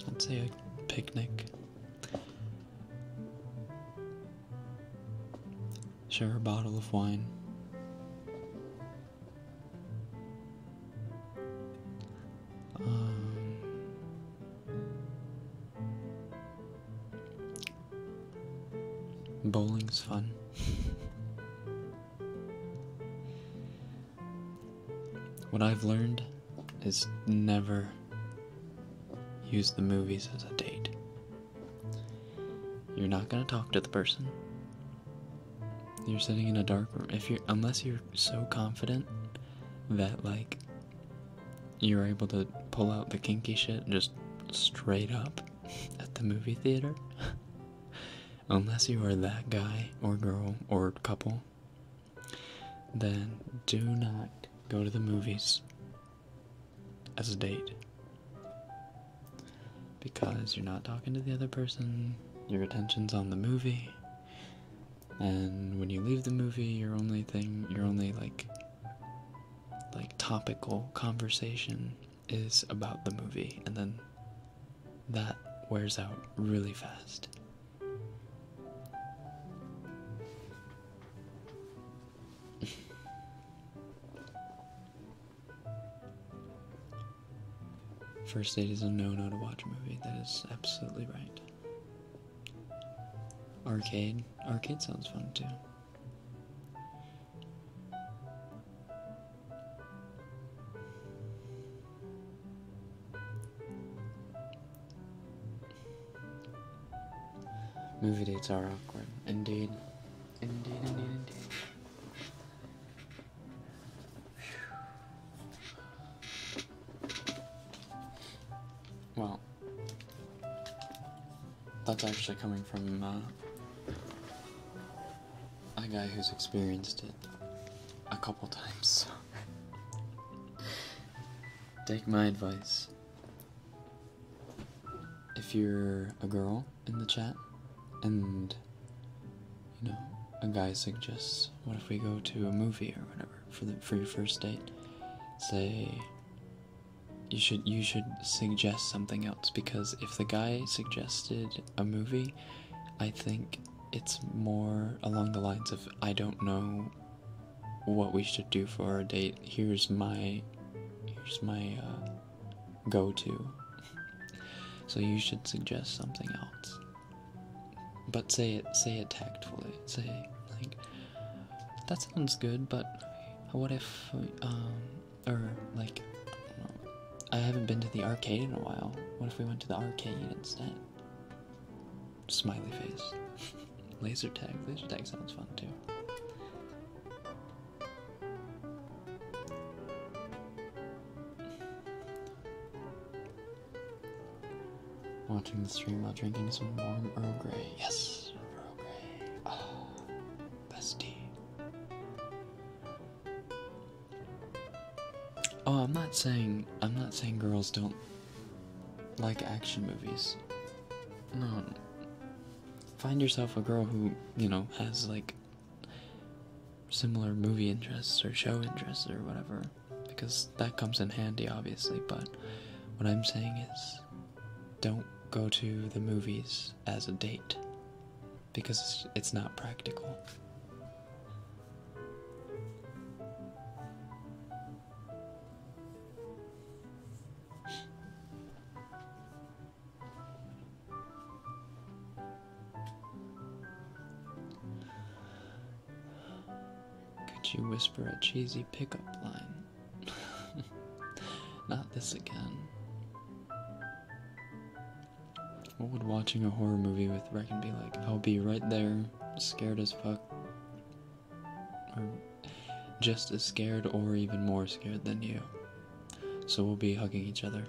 I'd say a picnic. Share a bottle of wine. Bowling's fun. What I've learned is never use the movies as a date. You're not gonna talk to the person. You're sitting in a dark room. Unless you're so confident that like you're able to pull out the kinky shit just straight up at the movie theater. Unless you are that guy or girl or couple, then do not go to the movies as a date. Because you're not talking to the other person, your attention's on the movie, and when you leave the movie, your only like topical conversation is about the movie, and then that wears out really fast. First date is a no-no to watch a movie. That is absolutely right. Arcade sounds fun too. Movie dates are awkward. Indeed. Indeed. Well, that's actually coming from a guy who's experienced it a couple times. Take my advice. If you're a girl in the chat and, a guy suggests, what if we go to a movie or whatever for your first date? Say, you should suggest something else, because if the guy suggested a movie, I think it's more along the lines of, I don't know what we should do for our date. Here's my go-to. So you should suggest something else. But say it tactfully. Say like, that sounds good, but what if or like, I haven't been to the arcade in a while. What if we went to the arcade instead? Smiley face. Laser tag. Laser tag sounds fun too. Watching the stream while drinking some warm Earl Grey. Yes, Earl Grey. Oh, best tea. Oh, I'm not saying girls don't like action movies. No. Find yourself a girl who, has like similar movie interests or show interests or whatever, because that comes in handy, obviously. But what I'm saying is, don't go to the movies as a date, because it's not practical. Could you whisper a cheesy pickup line? Not this again. What would watching a horror movie with Rekken be like? I'll be right there, scared as fuck. Or just as scared or even more scared than you. So we'll be hugging each other.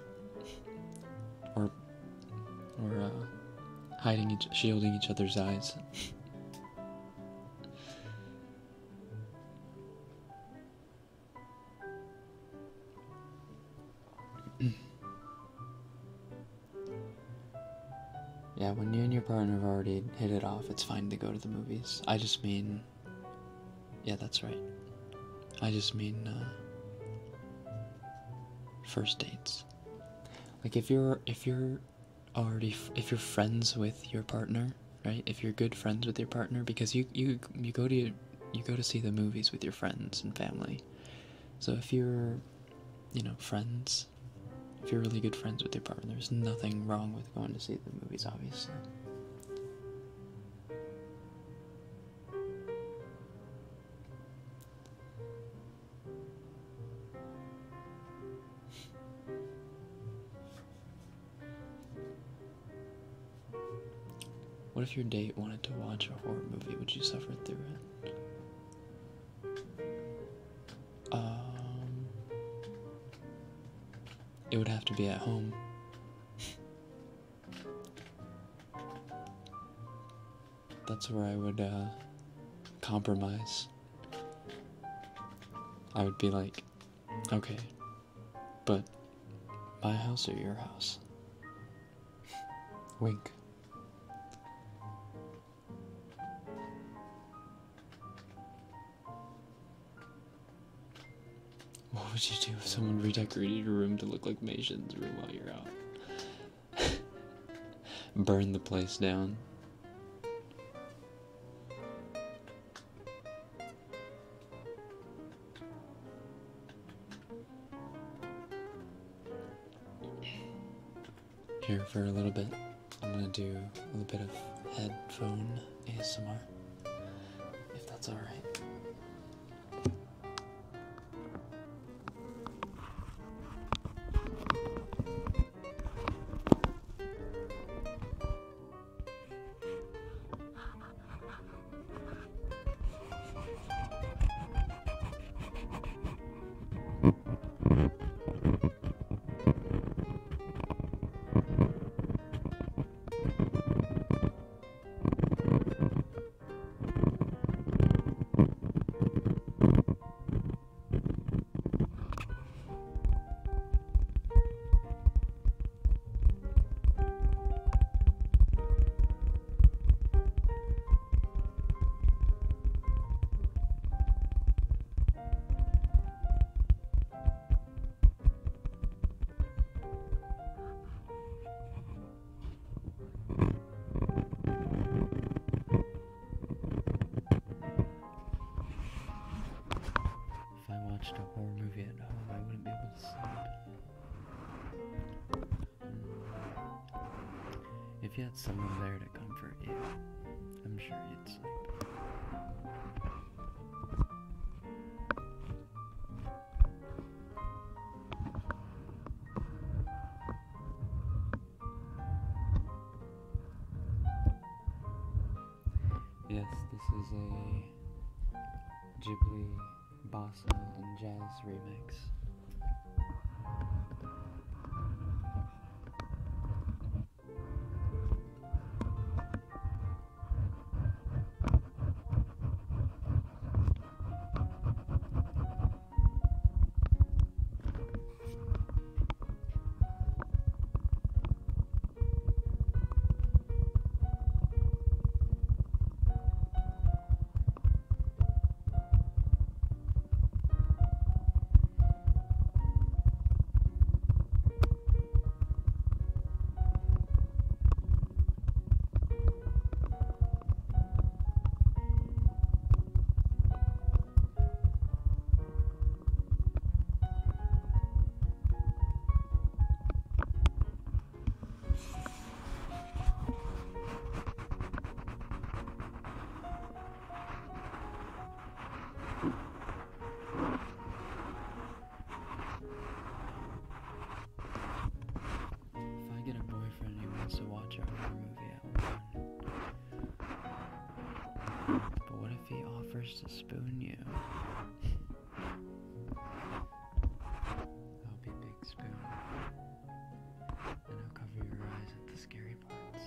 Or shielding each other's eyes. Yeah, when you and your partner have already hit it off, it's fine to go to the movies. I just mean... Yeah, that's right. I just mean, first dates. Like, if you're friends with your partner, right? If you're good friends with your partner, because you go to see the movies with your friends and family. So if you're, friends... If you're really good friends with your partner, there's nothing wrong with going to see the movies, obviously. What if your date wanted to watch a horror movie? Would you suffer through it? It would have to be at home. That's where I would compromise. I would be like, okay, but my house or your house? Wink. What would you do if someone redecorated your room to look like Mason's room while you're out? Burn the place down. Here for a little bit, I'm gonna do a little bit of headphone ASMR, if that's alright. watched a horror movie at home, I wouldn't be able to sleep. If you had someone there to comfort you, I'm sure you'd sleep. Yes, this is a Ghibli bossa and jazz remix. To watch a horror movie at one. But what if he offers to spoon you? I'll be Big Spoon, and I'll cover your eyes at the scary parts.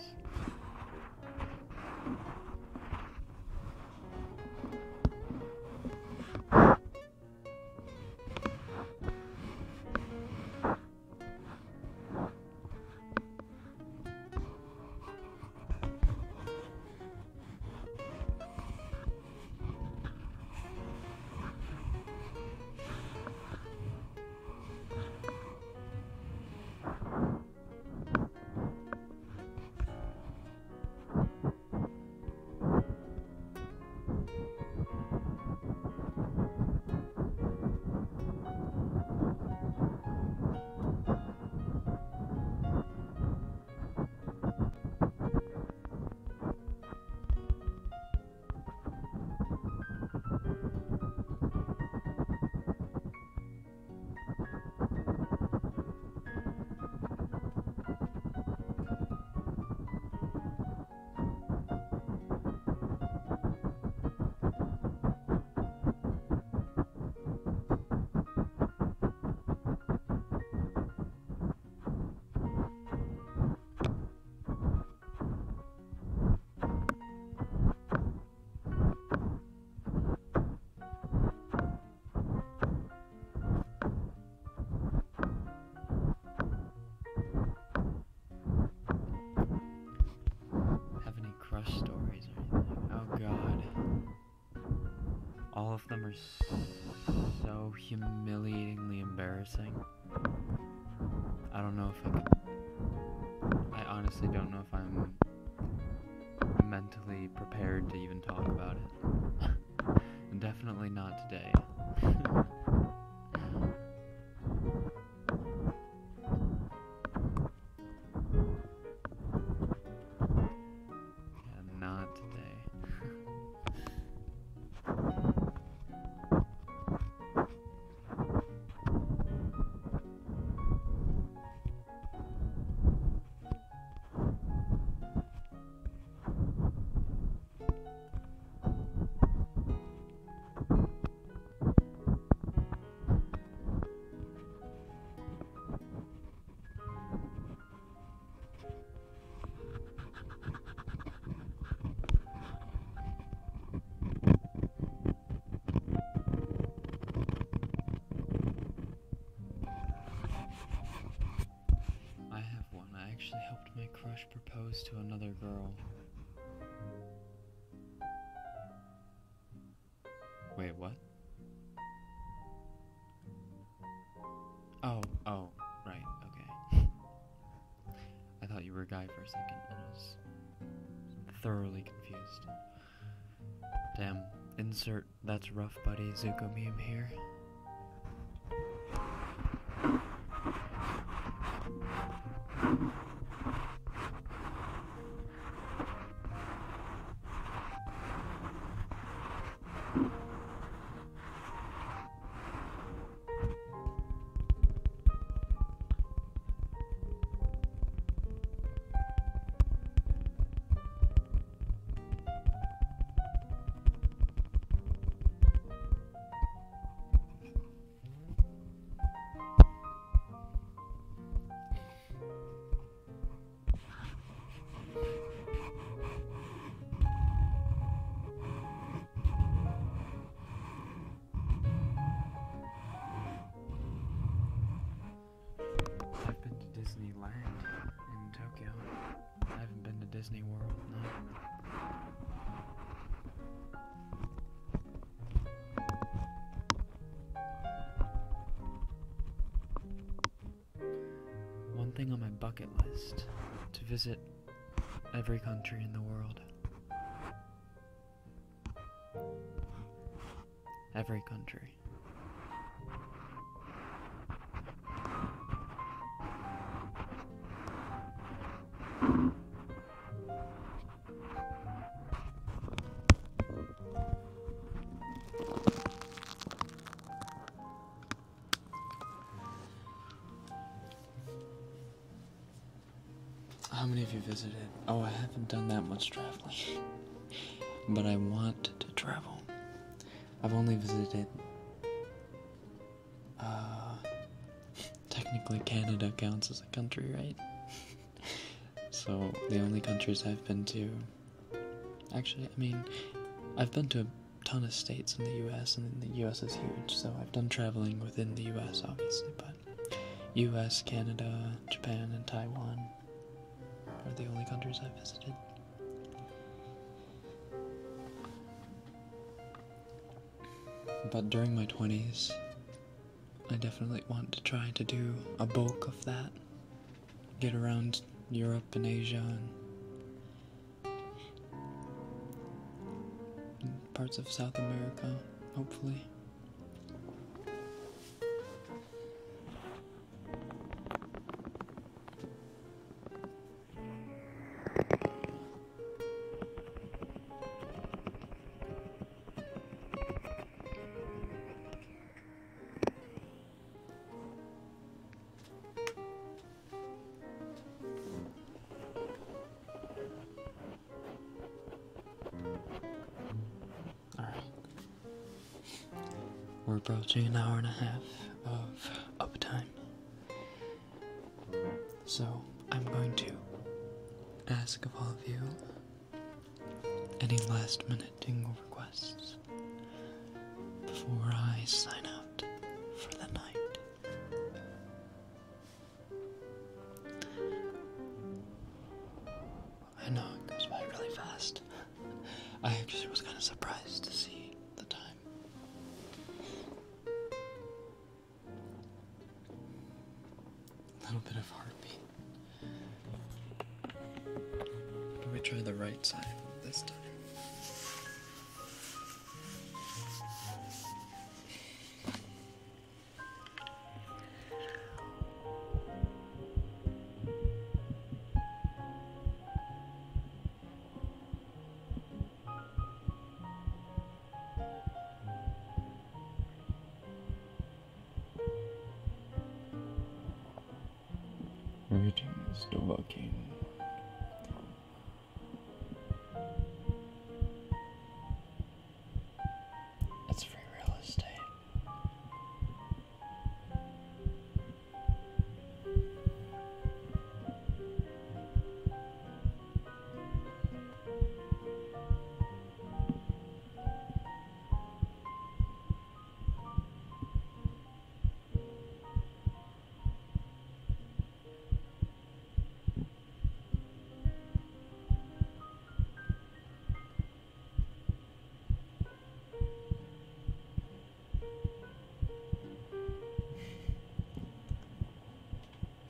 Stories or anything. Oh god. All of them are so humiliatingly embarrassing. I don't know if I honestly don't know if I'm mentally prepared to even talk about it. And definitely not today. Actually helped my crush propose to another girl. Wait, what? Oh, right, okay. I thought you were a guy for a second, and I was thoroughly confused. Damn, insert "that's rough buddy" Zuko meme here. I've been to Disneyland in Tokyo. I haven't been to Disney World, no. One thing on my bucket list, to visit every country in the world. Every country. How many of you visited? Oh, I haven't done that much traveling. But I want to travel. I've only visited, technically Canada counts as a country, right? So, the only countries I've been to, actually, I mean, I've been to a ton of states in the US, and the US is huge, so I've done traveling within the US, obviously, but US, Canada, Japan, and Taiwan are the only countries I've visited. But during my 20s, I definitely want to try to do a bulk of that. Get around Europe and Asia and parts of South America, hopefully. We're approaching an hour and a half of uptime. So, I'm going to ask of all of you any last minute tingle requests before I sign out for the night. I know it goes by really fast. I actually was kind of surprised to see the time. A little bit of heartbeat. Let me try the right side this time. Everything is still working. It's free real estate.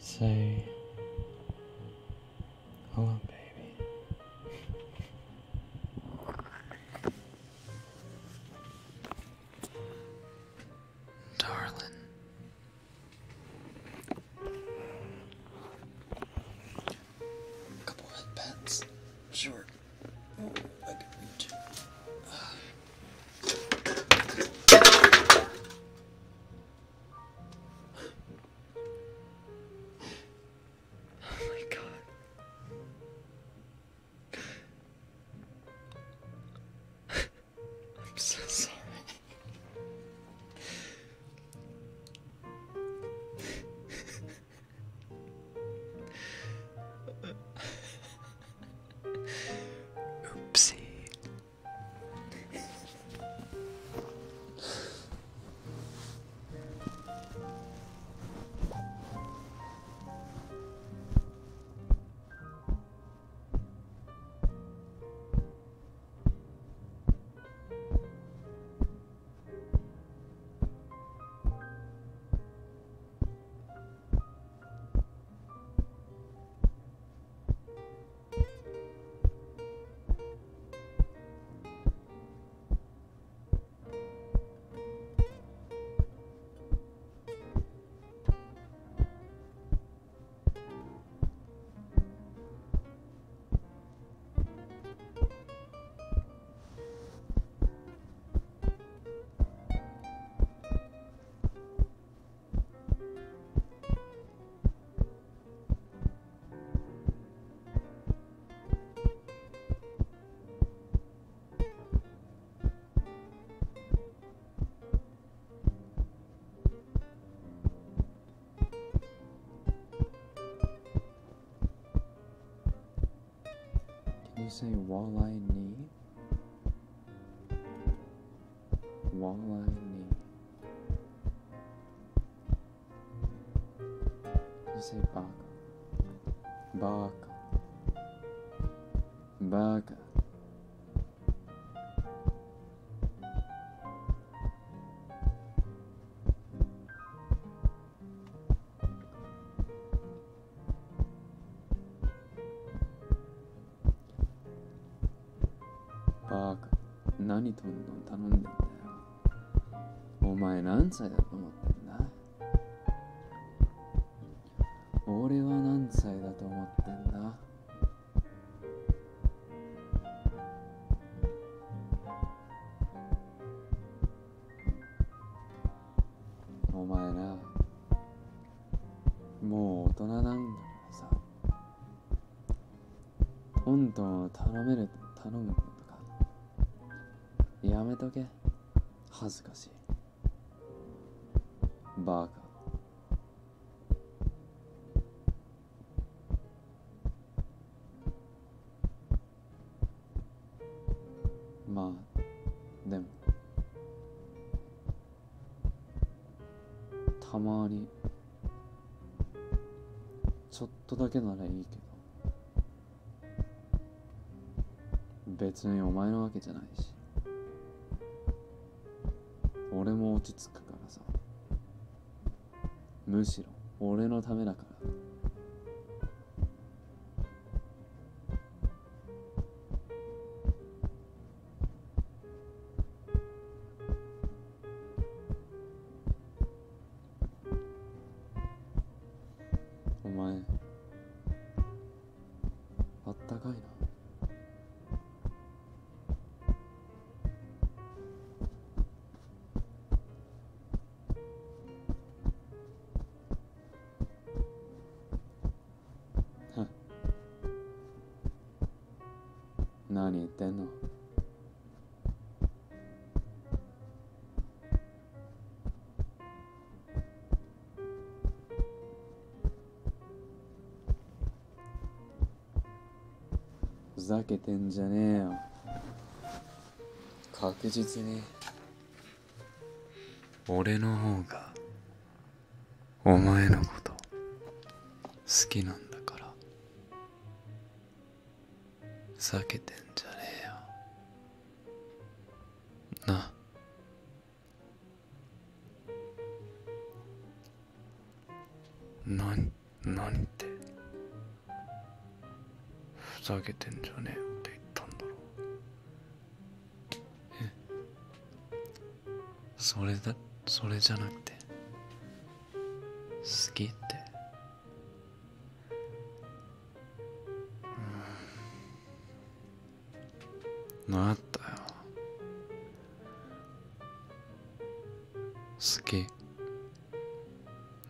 Say hello, baby. Darling. A couple head pats. Sure. Oh, I can reach. say walleye knee? Walleye knee. You say baka. Baka. Baka.バカ、何とんの頼んでんだよ。お前何歳だと思ってんだ。俺は何歳だと思ってんだ。お前な、もう大人なんだからさ、トントンを頼むことかやめとけ。恥ずかしい。バカ。まあでもたまにちょっとだけならいいけど、別にお前のわけじゃないし、俺も落ち着くからさ。むしろ俺のためだから。お前あったかいな。何言ってんの。ふざけてんじゃねえよ。確実に俺の方がお前のこと好きなんだから。ふざけてんじゃねえよな。何ってふざけてんじゃねえよって言ったんだろう。それじゃなくて好きって。なったよ。好き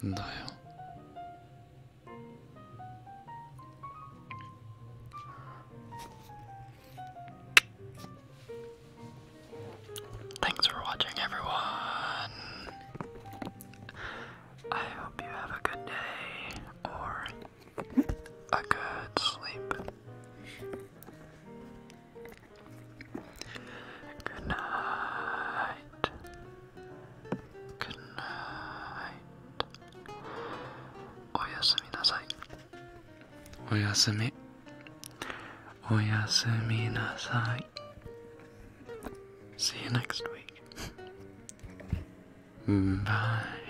だよ。Thanks for watching, everyone. I hope you have a good day or a good sleep. Good night. Good night. おやすみなさい。おやすみ。おやすみなさい。See you next week. Bye.